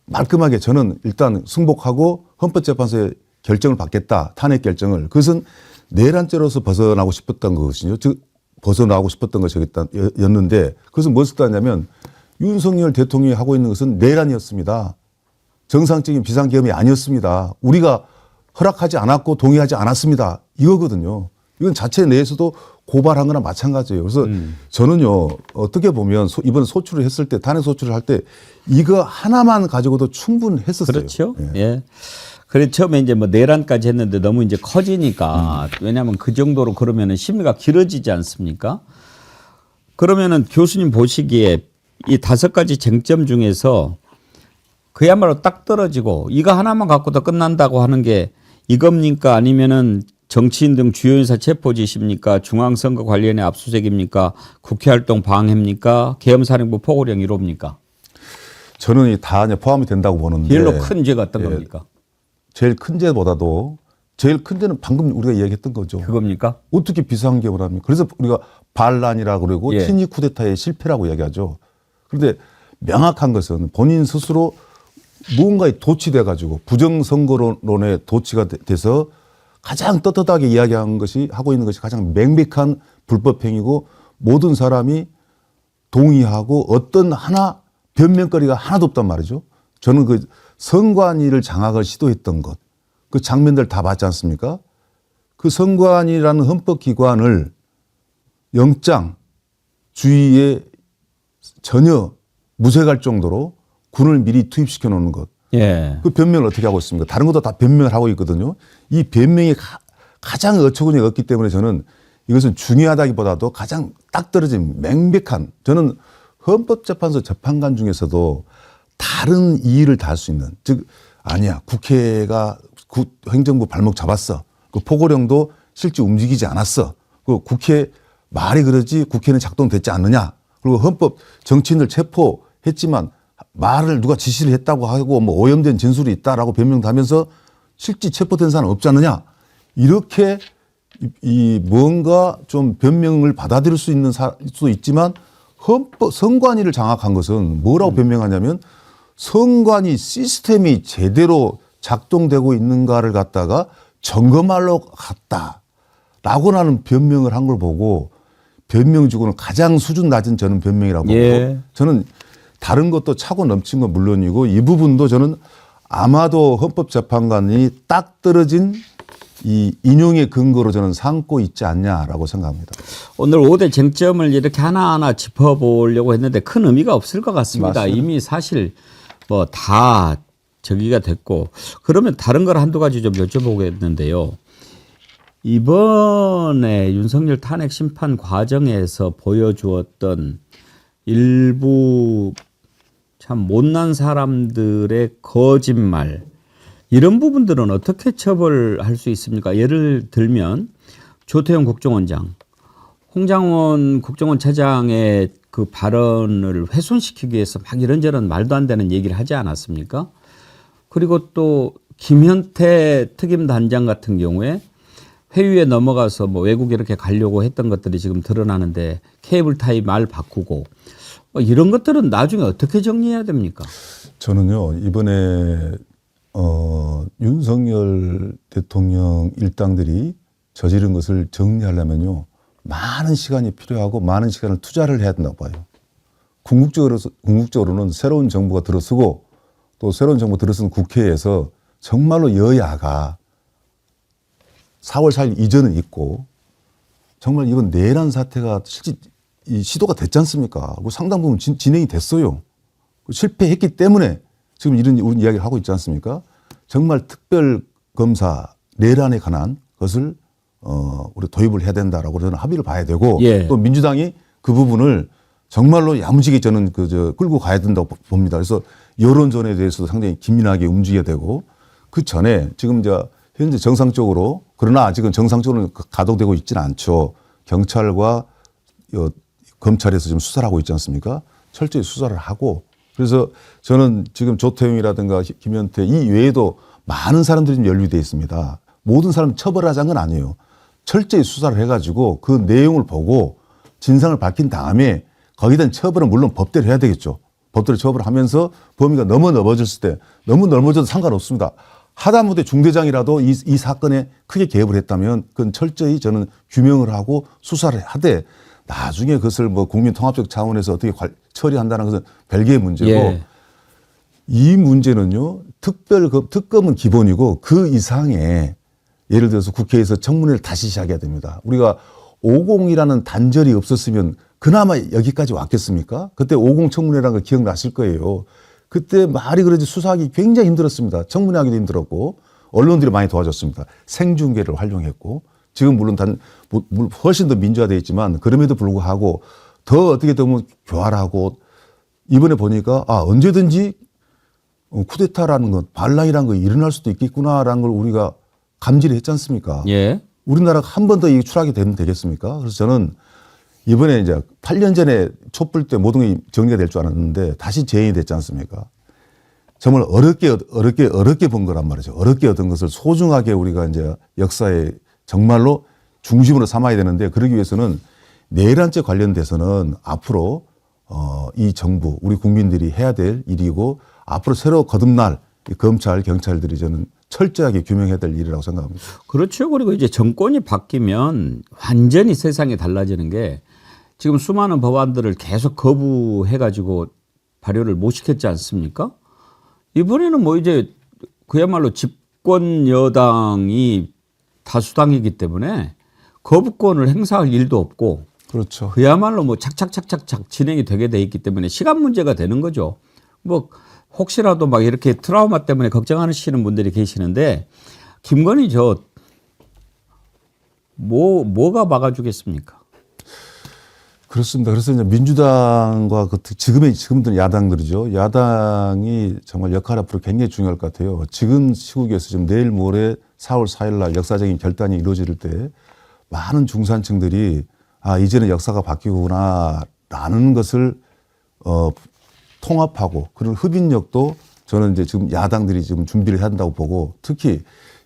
Speaker 10: 말끔하게 저는 일단 승복하고 헌법재판소의 결정을 받겠다. 탄핵 결정을. 그것은 내란죄로서 벗어나고 싶었던 것이죠. 즉 벗어나고 싶었던 것이었는데 그것은 무엇을 뜻하냐면 윤석열 대통령이 하고 있는 것은 내란이었습니다. 정상적인 비상계엄이 아니었습니다. 우리가 허락하지 않았고 동의하지 않았습니다. 이거거든요. 이건 자체 내에서도 고발한 거나 마찬가지예요. 그래서 저는요, 어떻게 보면 이번 소추를 했을 때, 탄핵 소추를 할 때 이거 하나만 가지고도 충분했었어요.
Speaker 2: 그렇죠. 예. 그래 처음에 이제 뭐 내란까지 했는데 너무 이제 커지니까 왜냐하면 그 정도로 그러면은 심리가 길어지지 않습니까? 그러면은 교수님 보시기에 이 5가지 쟁점 중에서 그야말로 딱 떨어지고 이거 하나만 갖고도 끝난다고 하는 게 이겁니까? 아니면은 정치인 등 주요 인사 체포 지시입니까? 중앙선거 관련의 압수수색입니까? 국회활동 방해입니까? 계엄사령부 포고령 1호입니까?
Speaker 10: 저는 다 포함이 된다고 보는데.
Speaker 2: 제일로 큰 죄가 어떤 겁니까?
Speaker 10: 제일 큰 죄보다도 제일 큰 죄는 방금 우리가 이야기했던 거죠.
Speaker 2: 그겁니까?
Speaker 10: 어떻게 비상계엄을 합니까? 그래서 우리가 반란이라고 그러고 친위 쿠데타의 실패라고 이야기하죠. 그런데 명확한 것은 본인 스스로 무언가에 도취돼 가지고 부정선거론에 도취가 돼서 가장 떳떳하게 이야기한 것이 하고 있는 것이 가장 명백한 불법행위고 모든 사람이 동의하고 어떤 하나 변명거리가 하나도 없단 말이죠. 저는 그 선관위를 장악을 시도했던 것, 그 장면들 다 봤지 않습니까? 그 선관위라는 헌법기관을 영장 주의에 전혀 무색할 정도로 군을 미리 투입시켜 놓는 것.
Speaker 2: 예.
Speaker 10: 그 변명을 어떻게 하고 있습니까? 다른 것도 다 변명을 하고 있거든요. 이 변명이 가장 어처구니가 없기 때문에 저는 이것은 중요하다기보다도 가장 딱 떨어진 명백한, 저는 헌법재판소 재판관 중에서도 다른 이의를 다 할 수 있는, 즉 아니야 국회가 행정부 발목 잡았어. 그 포고령도 실제 움직이지 않았어. 그 국회 말이 그러지 국회는 작동됐지 않느냐. 그리고 헌법 정치인들 체포했지만 말을 누가 지시를 했다고 하고 뭐 오염된 진술이 있다라고 변명도 하면서 실제 체포된 사람 없지 않느냐. 이렇게 이 뭔가 좀 변명을 받아들일 수 있는 수도 있지만 선관위를 장악한 것은 뭐라고 변명하냐면 선관위 시스템이 제대로 작동되고 있는가를 갖다가 점검하러 갔다라고 하는 변명을 한 걸 보고 변명 주고는 가장 수준 낮은 저는 변명이라고 보고 저는 다른 것도 차고 넘친 건 물론이고 이 부분도 저는 아마도 헌법재판관이 딱 떨어진 이 인용의 근거로 저는 삼고 있지 않냐라고 생각합니다.
Speaker 2: 오늘 5대 쟁점을 이렇게 하나하나 짚어보려고 했는데 큰 의미가 없을 것 같습니다. 맞습니다. 이미 사실 뭐 다 저기가 됐고 그러면 다른 걸 한두 가지 좀 여쭤보겠는데요. 이번에 윤석열 탄핵 심판 과정에서 보여주었던 일부 참 못난 사람들의 거짓말 이런 부분들은 어떻게 처벌할 수 있습니까? 예를 들면 조태용 국정원장, 홍장원 국정원 차장의 그 발언을 훼손시키기 위해서 막 이런저런 말도 안 되는 얘기를 하지 않았습니까? 그리고 또 김현태 특임단장 같은 경우에 회유에 넘어가서 뭐 외국에 이렇게 가려고 했던 것들이 지금 드러나는데 케이블 타이 말 바꾸고 이런 것들은 나중에 어떻게 정리해야 됩니까?
Speaker 10: 저는요 이번에 윤석열 대통령 일당들이 저지른 것을 정리하려면요 많은 시간이 필요하고 많은 시간을 투자를 해야 된다고 봐요. 궁극적으로는 새로운 정부가 들어서고 또 새로운 정부 들어선 국회에서 정말로 여야가 4월 4일 이전은 있고 정말 이번 내란 사태가 실제 이 시도가 됐지 않습니까? 상당 부분 진행이 됐어요. 실패했기 때문에 지금 이런 이야기를 하고 있지 않습니까? 정말 특별검사 내란에 관한 것을 우리 도입을 해야 된다라고 저는 합의를 봐야 되고
Speaker 2: 예.
Speaker 10: 또 민주당이 그 부분을 정말로 야무지게 저는 끌고 가야 된다고 봅니다. 그래서 여론전에 대해서도 상당히 긴밀하게 움직여야 되고 그 전에 지금 이제 현재 정상적으로 그러나 아직은 정상적으로 가동되고 있지는 않죠. 경찰과 검찰에서 지금 수사를 하고 있지 않습니까? 철저히 수사를 하고 그래서 저는 지금 조태용이라든가 김현태 이 외에도 많은 사람들이 좀 연루되어 있습니다. 모든 사람 처벌하자는 건 아니에요. 철저히 수사를 해가지고 그 내용을 보고 진상을 밝힌 다음에 거기에 대한 처벌은 물론 법대로 해야 되겠죠. 법대로 처벌을 하면서 범위가 너무 넓어졌을 때 너무 넓어져도 상관없습니다. 하다못해 중대장이라도 이 사건에 크게 개입을 했다면 그건 철저히 저는 규명을 하고 수사를 하되 나중에 그것을 뭐 국민 통합적 차원에서 어떻게 처리한다는 것은 별개의 문제고
Speaker 2: 예.
Speaker 10: 이 문제는요 특검은 기본이고 그 이상의 예를 들어서 국회에서 청문회를 다시 시작해야 됩니다. 우리가 50이라는 단절이 없었으면 그나마 여기까지 왔겠습니까? 그때 50 청문회라는 거 기억나실 거예요. 그때 말이 그러지 수사하기 굉장히 힘들었습니다. 청문회하기도 힘들었고 언론들이 많이 도와줬습니다. 생중계를 활용했고 지금 물론 훨씬 더 민주화되어 있지만 그럼에도 불구하고 더 어떻게 보면 교활하고 이번에 보니까 언제든지 쿠데타라는 것, 반란이라는 거 일어날 수도 있겠구나라는 걸 우리가 감지를 했지 않습니까?
Speaker 2: 예.
Speaker 10: 우리나라가 한 번 더 이 추락이 되면 되겠습니까? 그래서 저는 이번에 이제 8년 전에 촛불 때 모든 게 정리가 될 줄 알았는데 다시 재현이 됐지 않습니까? 정말 어렵게 본 거란 말이죠. 어렵게 얻은 것을 소중하게 우리가 이제 역사에 정말로 중심으로 삼아야 되는데 그러기 위해서는 내란죄 관련돼서는 앞으로 이 정부, 우리 국민들이 해야 될 일이고 앞으로 새로 거듭날 검찰, 경찰들이 저는 철저하게 규명해야 될 일이라고 생각합니다.
Speaker 2: 그렇죠. 그리고 이제 정권이 바뀌면 완전히 세상이 달라지는 게 지금 수많은 법안들을 계속 거부해가지고 발효를 못 시켰지 않습니까? 이번에는 뭐 이제 그야말로 집권 여당이 다수당이기 때문에 거부권을 행사할 일도 없고
Speaker 10: 그렇죠.
Speaker 2: 그야말로 뭐 착착착착착 진행이 되게 돼 있기 때문에 시간 문제가 되는 거죠. 뭐 혹시라도 막 이렇게 트라우마 때문에 걱정하시는 분들이 계시는데 김건희 뭐가 막아주겠습니까?
Speaker 10: 그렇습니다. 그래서 이제 민주당과 지금들 야당들이죠. 야당이 정말 역할 앞으로 굉장히 중요할 것 같아요. 지금 시국에서 지금 내일 모레 4월 4일 날 역사적인 결단이 이루어질 때 많은 중산층들이 이제는 역사가 바뀌구나라는 것을 통합하고 그런 흡인력도 저는 이제 지금 야당들이 지금 준비를 해야 한다고 보고 특히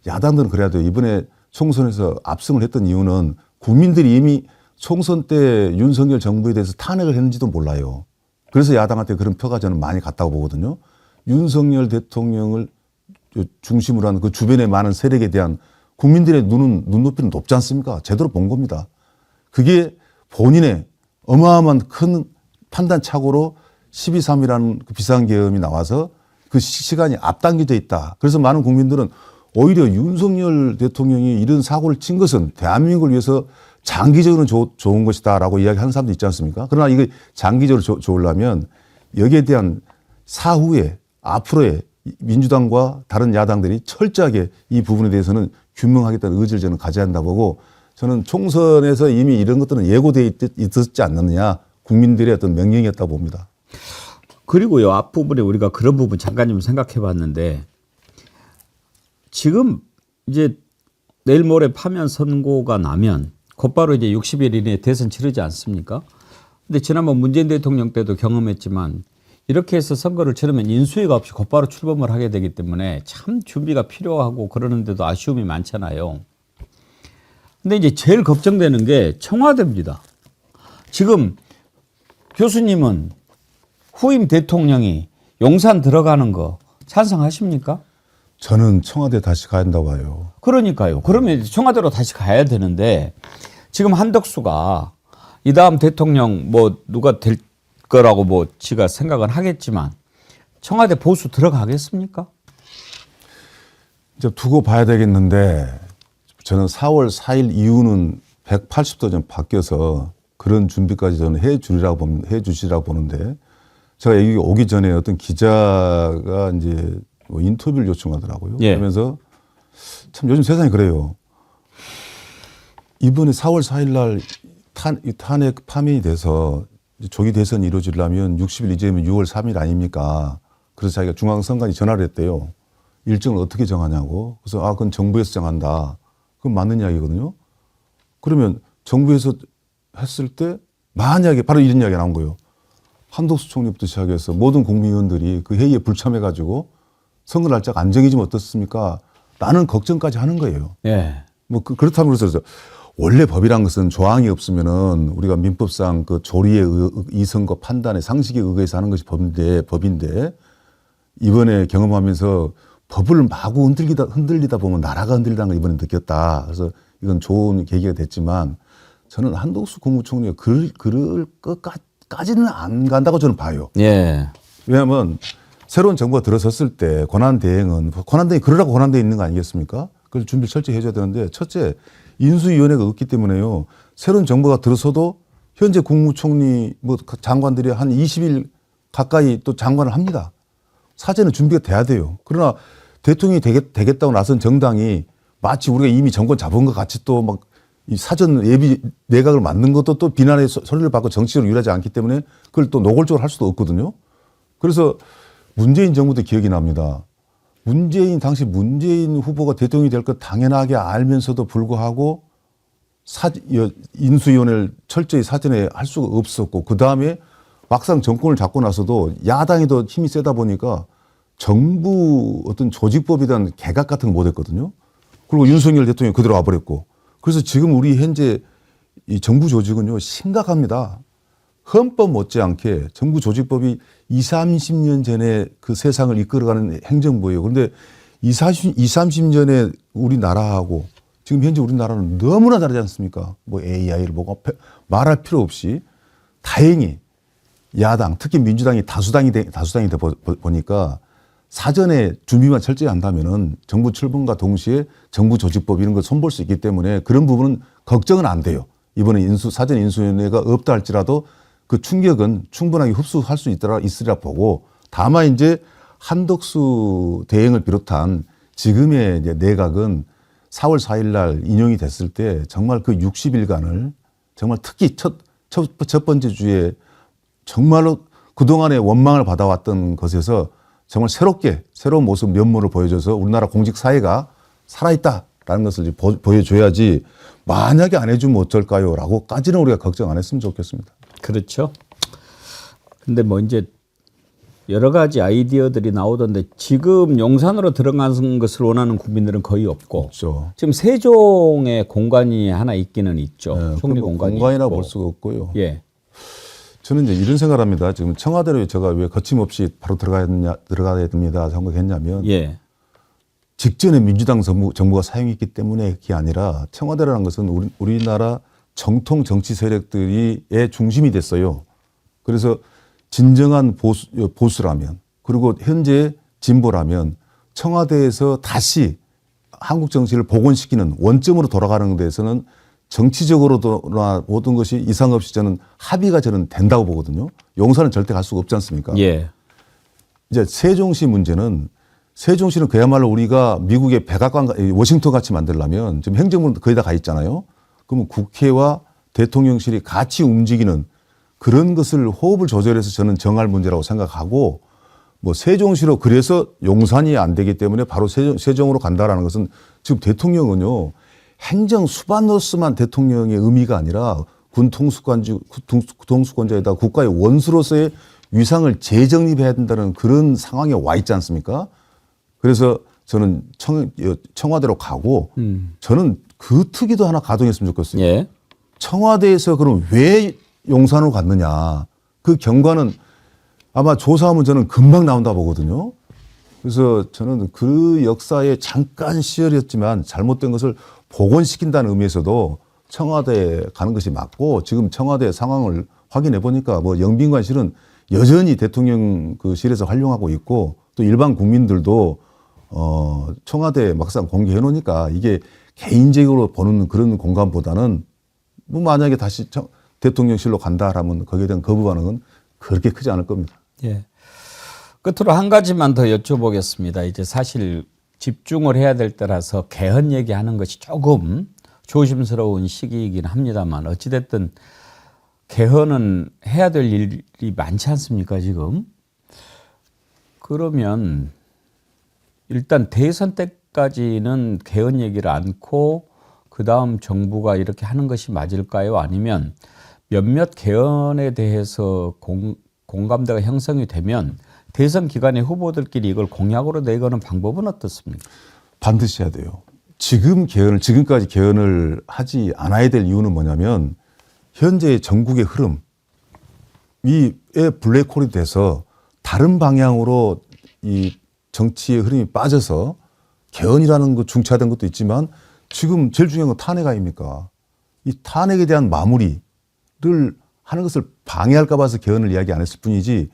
Speaker 10: 야당들은 그래야 돼요. 이번에 총선에서 압승을 했던 이유는 국민들이 이미 총선 때 윤석열 정부에 대해서 탄핵을 했는지도 몰라요. 그래서 야당한테 그런 표가 저는 많이 갔다고 보거든요. 윤석열 대통령을 중심으로 하는 그 주변의 많은 세력에 대한 국민들의 눈높이는 높지 않습니까? 제대로 본 겁니다. 그게 본인의 어마어마한 큰 판단 착오로 12.3이라는 그 비상계엄이 나와서 그 시간이 앞당겨져 있다. 그래서 많은 국민들은 오히려 윤석열 대통령이 이런 사고를 친 것은 대한민국을 위해서 장기적으로는 좋은 것이다라고 이야기하는 사람도 있지 않습니까? 그러나 이게 장기적으로 좋으려면 여기에 대한 사후에 앞으로의 민주당과 다른 야당들이 철저하게 이 부분에 대해서는 규명하겠다는 의지를 저는 가져야 한다고 보고 저는 총선에서 이미 이런 것들은 예고되어 있었지 않느냐 국민들의 어떤 명령이었다고 봅니다.
Speaker 2: 그리고요 앞부분에 우리가 그런 부분 잠깐 좀 생각해 봤는데 지금 이제 내일 모레 파면 선고가 나면 곧바로 이제 60일 이내에 대선 치르지 않습니까? 근데 지난번 문재인 대통령 때도 경험했지만 이렇게 해서 선거를 치르면 인수위가 없이 곧바로 출범을 하게 되기 때문에 참 준비가 필요하고 그러는데도 아쉬움이 많잖아요. 근데 이제 제일 걱정되는 게 청와대입니다. 지금 교수님은 후임 대통령이 용산 들어가는 거 찬성하십니까?
Speaker 10: 저는 청와대 다시 가야 한다고 봐요.
Speaker 2: 그러니까요. 그러면 청와대로 다시 가야 되는데 지금 한덕수가 이 다음 대통령 뭐 누가 될 거라고 뭐 지가 생각은 하겠지만 청와대 보수 들어가겠습니까?
Speaker 10: 이제 두고 봐야 되겠는데 저는 4월 4일 이후는 180도 좀 바뀌어서 그런 준비까지 저는 해 주시라고 보는데 제가 여기 오기 전에 어떤 기자가 이제 뭐 인터뷰를 요청하더라고요.
Speaker 2: 예.
Speaker 10: 그러면서 참 요즘 세상이 그래요. 이번에 4월 4일 날 탄핵 파면이 돼서 조기 대선이 이루어지려면 60일 이제면 6월 3일 아닙니까? 그래서 자기가 중앙선관위 전화를 했대요. 일정을 어떻게 정하냐고. 그래서 그건 정부에서 정한다. 그건 맞는 이야기거든요. 그러면 정부에서 했을 때 만약에 바로 이런 이야기가 나온 거예요. 한덕수 총리부터 시작해서 모든 국민의원들이 그 회의에 불참해가지고 선거 날짜가 안 정해지면 어떻습니까? 라는 걱정까지 하는 거예요.
Speaker 2: 예.
Speaker 10: 뭐 그렇다면 그래서 원래 법이란 것은 조항이 없으면은 우리가 민법상 그 조리의 이성과 판단의 상식에 의거해서 하는 것이 법인데 이번에 경험하면서 법을 마구 흔들리다 보면 나라가 흔들리다는 걸 이번에 느꼈다. 그래서 이건 좋은 계기가 됐지만 저는 한덕수 국무총리가 그럴 것까지는 안 간다고 저는 봐요.
Speaker 2: 예.
Speaker 10: 왜냐하면 새로운 정부가 들어섰을 때 권한대행이 그러라고 권한대에 있는 거 아니겠습니까? 그래서 준비를 철저히 해줘야 되는데 첫째 인수위원회가 없기 때문에요. 새로운 정부가 들어서도 현재 국무총리 장관들이 한 20일 가까이 또 장관을 합니다. 사전에 준비가 돼야 돼요. 그러나 대통령이 되겠다고 나선 정당이 마치 우리가 이미 정권 잡은 것 같이 또 막 이 사전 예비 내각을 만든 것도 또 비난의 소리를 받고 정치적으로 유리하지 않기 때문에 그걸 또 노골적으로 할 수도 없거든요. 그래서 문재인 정부도 기억이 납니다. 당시 문재인 후보가 대통령이 될 것 당연하게 알면서도 불구하고 인수위원회를 철저히 사전에 할 수가 없었고 그 다음에 막상 정권을 잡고 나서도 야당이 더 힘이 세다 보니까 정부 어떤 조직법에 대한 개각 같은 거 못했거든요. 그리고 윤석열 대통령이 그대로 와버렸고 그래서 지금 우리 현재 이 정부 조직은요 심각합니다. 헌법 못지않게 정부 조직법이 20-30년 전에 그 세상을 이끌어가는 행정부예요. 그런데 20-30년에 우리나라하고 지금 현재 우리나라는 너무나 다르지 않습니까? 뭐 AI를 보고 말할 필요 없이 다행히 야당, 특히 민주당이 다수당이 돼 보니까 사전에 준비만 철저히 한다면은 정부 출범과 동시에 정부 조직법 이런 걸 손볼 수 있기 때문에 그런 부분은 걱정은 안 돼요. 이번에 사전 인수위원회가 없다 할지라도 그 충격은 충분하게 흡수할 수 있으리라 보고 다만 이제 한덕수 대행을 비롯한 지금의 이제 내각은 4월 4일 날 인용이 됐을 때 정말 그 60일간을 정말 특히 첫 번째 주에 정말로 그동안의 원망을 받아왔던 것에서 정말 새로운 모습 면모를 보여줘서 우리나라 공직사회가 살아있다라는 것을 보여줘야지 만약에 안 해주면 어쩔까요? 라고까지는 우리가 걱정 안 했으면 좋겠습니다.
Speaker 2: 그렇죠. 근데 뭐 이제 여러 가지 아이디어들이 나오던데 지금 용산으로 들어가는 것을 원하는 국민들은 거의 없고
Speaker 10: 없죠.
Speaker 2: 지금 세종의 공간이 하나 있기는 있죠.
Speaker 10: 네,
Speaker 2: 총리 공간이
Speaker 10: 공간이라고
Speaker 2: 있고.
Speaker 10: 볼 수가 없고요.
Speaker 2: 예.
Speaker 10: 저는 이제 이런 생각을 합니다. 지금 청와대로 제가 왜 거침없이 바로 들어가야 됩니다 생각했냐면
Speaker 2: 예.
Speaker 10: 직전에 민주당 정부가 사용했기 때문에 그게 아니라 청와대라는 것은 우리나라 정통 정치 세력들의 중심이 됐어요. 그래서 진정한 보수라면 그리고 현재 진보라면 청와대에서 다시 한국 정치를 복원시키는 원점으로 돌아가는 데서는 정치적으로나 모든 것이 이상 없이 저는 합의가 된다고 보거든요. 용산은 절대 갈 수가 없지 않습니까?
Speaker 2: 예.
Speaker 10: 이제 세종시 문제는 세종시는 그야말로 우리가 미국의 백악관, 워싱턴 같이 만들려면 지금 행정부는 거의 다 가 있잖아요. 그러면 국회와 대통령실이 같이 움직이는 그런 것을 호흡을 조절해서 저는 정할 문제라고 생각하고 뭐 세종시로 그래서 용산이 안 되기 때문에 바로 세종으로 간다라는 것은 지금 대통령은요 행정 수반으로서만 대통령의 의미가 아니라 군 통수권자에다 국가의 원수로서의 위상을 재정립해야 된다는 그런 상황에 와 있지 않습니까? 그래서 저는 청와대로 가고 저는 그 특위도 하나 가동했으면 좋겠어요.
Speaker 2: 예.
Speaker 10: 청와대에서 그럼 왜 용산으로 갔느냐. 그 경과는 아마 조사하면 저는 금방 나온다 보거든요. 그래서 저는 그 역사에 잠깐 시절이었지만 잘못된 것을 복원시킨다는 의미에서도 청와대에 가는 것이 맞고 지금 청와대 상황을 확인해 보니까 뭐 영빈관실은 여전히 대통령실에서 활용하고 있고 또 일반 국민들도 청와대 막상 공개해 놓으니까 이게 개인적으로 보는 그런 공간보다는 뭐 만약에 다시 대통령실로 간다라면 거기에 대한 거부 반응은 그렇게 크지 않을 겁니다.
Speaker 2: 예. 끝으로 한 가지만 더 여쭤보겠습니다. 이제 사실 집중을 해야 될 때라서 개헌 얘기하는 것이 조금 조심스러운 시기이긴 합니다만 어찌됐든 개헌은 해야 될 일이 많지 않습니까 지금? 그러면 일단 대선 때까지는 개헌 얘기를 않고 그다음 정부가 이렇게 하는 것이 맞을까요? 아니면 몇몇 개헌에 대해서 공감대가 형성이 되면 대선 기간에 후보들끼리 이걸 공약으로 내거는 방법은 어떻습니까?
Speaker 10: 반드시 해야 돼요. 지금까지 개헌을 하지 않아야 될 이유는 뭐냐면 현재의 전국의 흐름 위에 블랙홀이 돼서 다른 방향으로 이 정치의 흐름이 빠져서 개헌이라는 것 중차된 것도 있지만 지금 제일 중요한 건 탄핵 아닙니까? 이 탄핵에 대한 마무리를 하는 것을 방해할까 봐서 개헌을 이야기 안 했을 뿐이지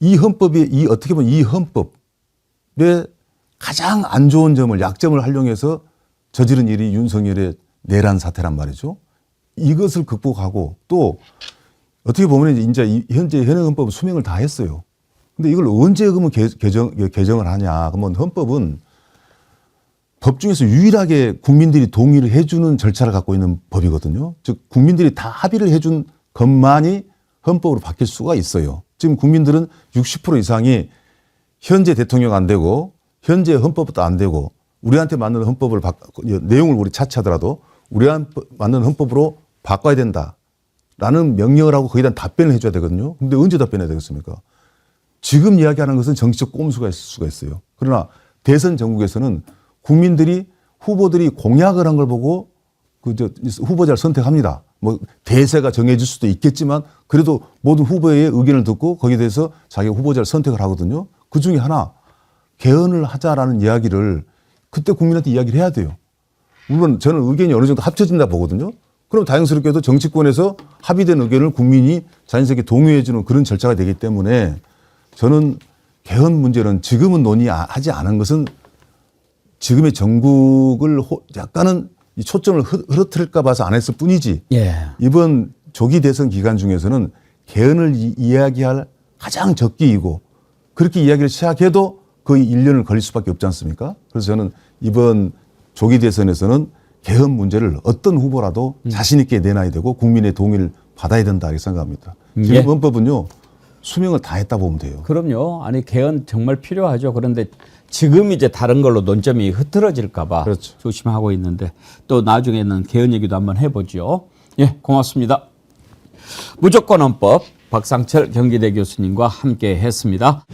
Speaker 10: 이 헌법이 어떻게 보면 이 헌법의 가장 안 좋은 점을 약점을 활용해서 저지른 일이 윤석열의 내란 사태란 말이죠. 이것을 극복하고 또 어떻게 보면 이제 현재 현행 헌법은 수명을 다 했어요. 근데 이걸 언제 그러면 개정을 하냐? 그러면 헌법은 법 중에서 유일하게 국민들이 동의를 해주는 절차를 갖고 있는 법이거든요. 즉 국민들이 다 합의를 해준 것만이 헌법으로 바뀔 수가 있어요. 지금 국민들은 60% 이상이 현재 대통령 안 되고 현재 헌법도 안 되고 우리한테 맞는 헌법을 내용을 우리 차치하더라도 우리한테 맞는 헌법으로 바꿔야 된다라는 명령을 하고 거기에 대한 답변을 해줘야 되거든요. 근데 언제 답변해야 되겠습니까? 지금 이야기하는 것은 정치적 꼼수가 있을 수가 있어요. 그러나 대선 전국에서는 국민들이 후보들이 공약을 한 걸 보고 후보자를 선택합니다. 뭐 대세가 정해질 수도 있겠지만 그래도 모든 후보의 의견을 듣고 거기에 대해서 자기 후보자를 선택을 하거든요. 그 중에 하나 개헌을 하자라는 이야기를 그때 국민한테 이야기를 해야 돼요. 물론 저는 의견이 어느 정도 합쳐진다 보거든요. 그럼 다행스럽게도 정치권에서 합의된 의견을 국민이 자연스럽게 동의해 주는 그런 절차가 되기 때문에 저는 개헌 문제는 지금은 논의하지 않은 것은 지금의 전국을 약간은 이 초점을 흐트릴까 봐서 안 했을 뿐이지 이번 조기 대선 기간 중에서는 개헌을 이야기할 가장 적기이고 그렇게 이야기를 시작해도 거의 1년을 걸릴 수밖에 없지 않습니까? 그래서 저는 이번 조기 대선에서는 개헌 문제를 어떤 후보라도 자신 있게 내놔야 되고 국민의 동의를 받아야 된다 이렇게 생각합니다. 지금 헌법은요. 수명을 다 했다 보면 돼요.
Speaker 2: 그럼요. 아니 개헌 정말 필요하죠. 그런데 지금 이제 다른 걸로 논점이 흐트러질까 봐 그렇죠. 조심하고 있는데 또 나중에는 개헌 얘기도 한번 해보죠. 예, 고맙습니다. 무조건 헌법 박상철 경기대 교수님과 함께 했습니다.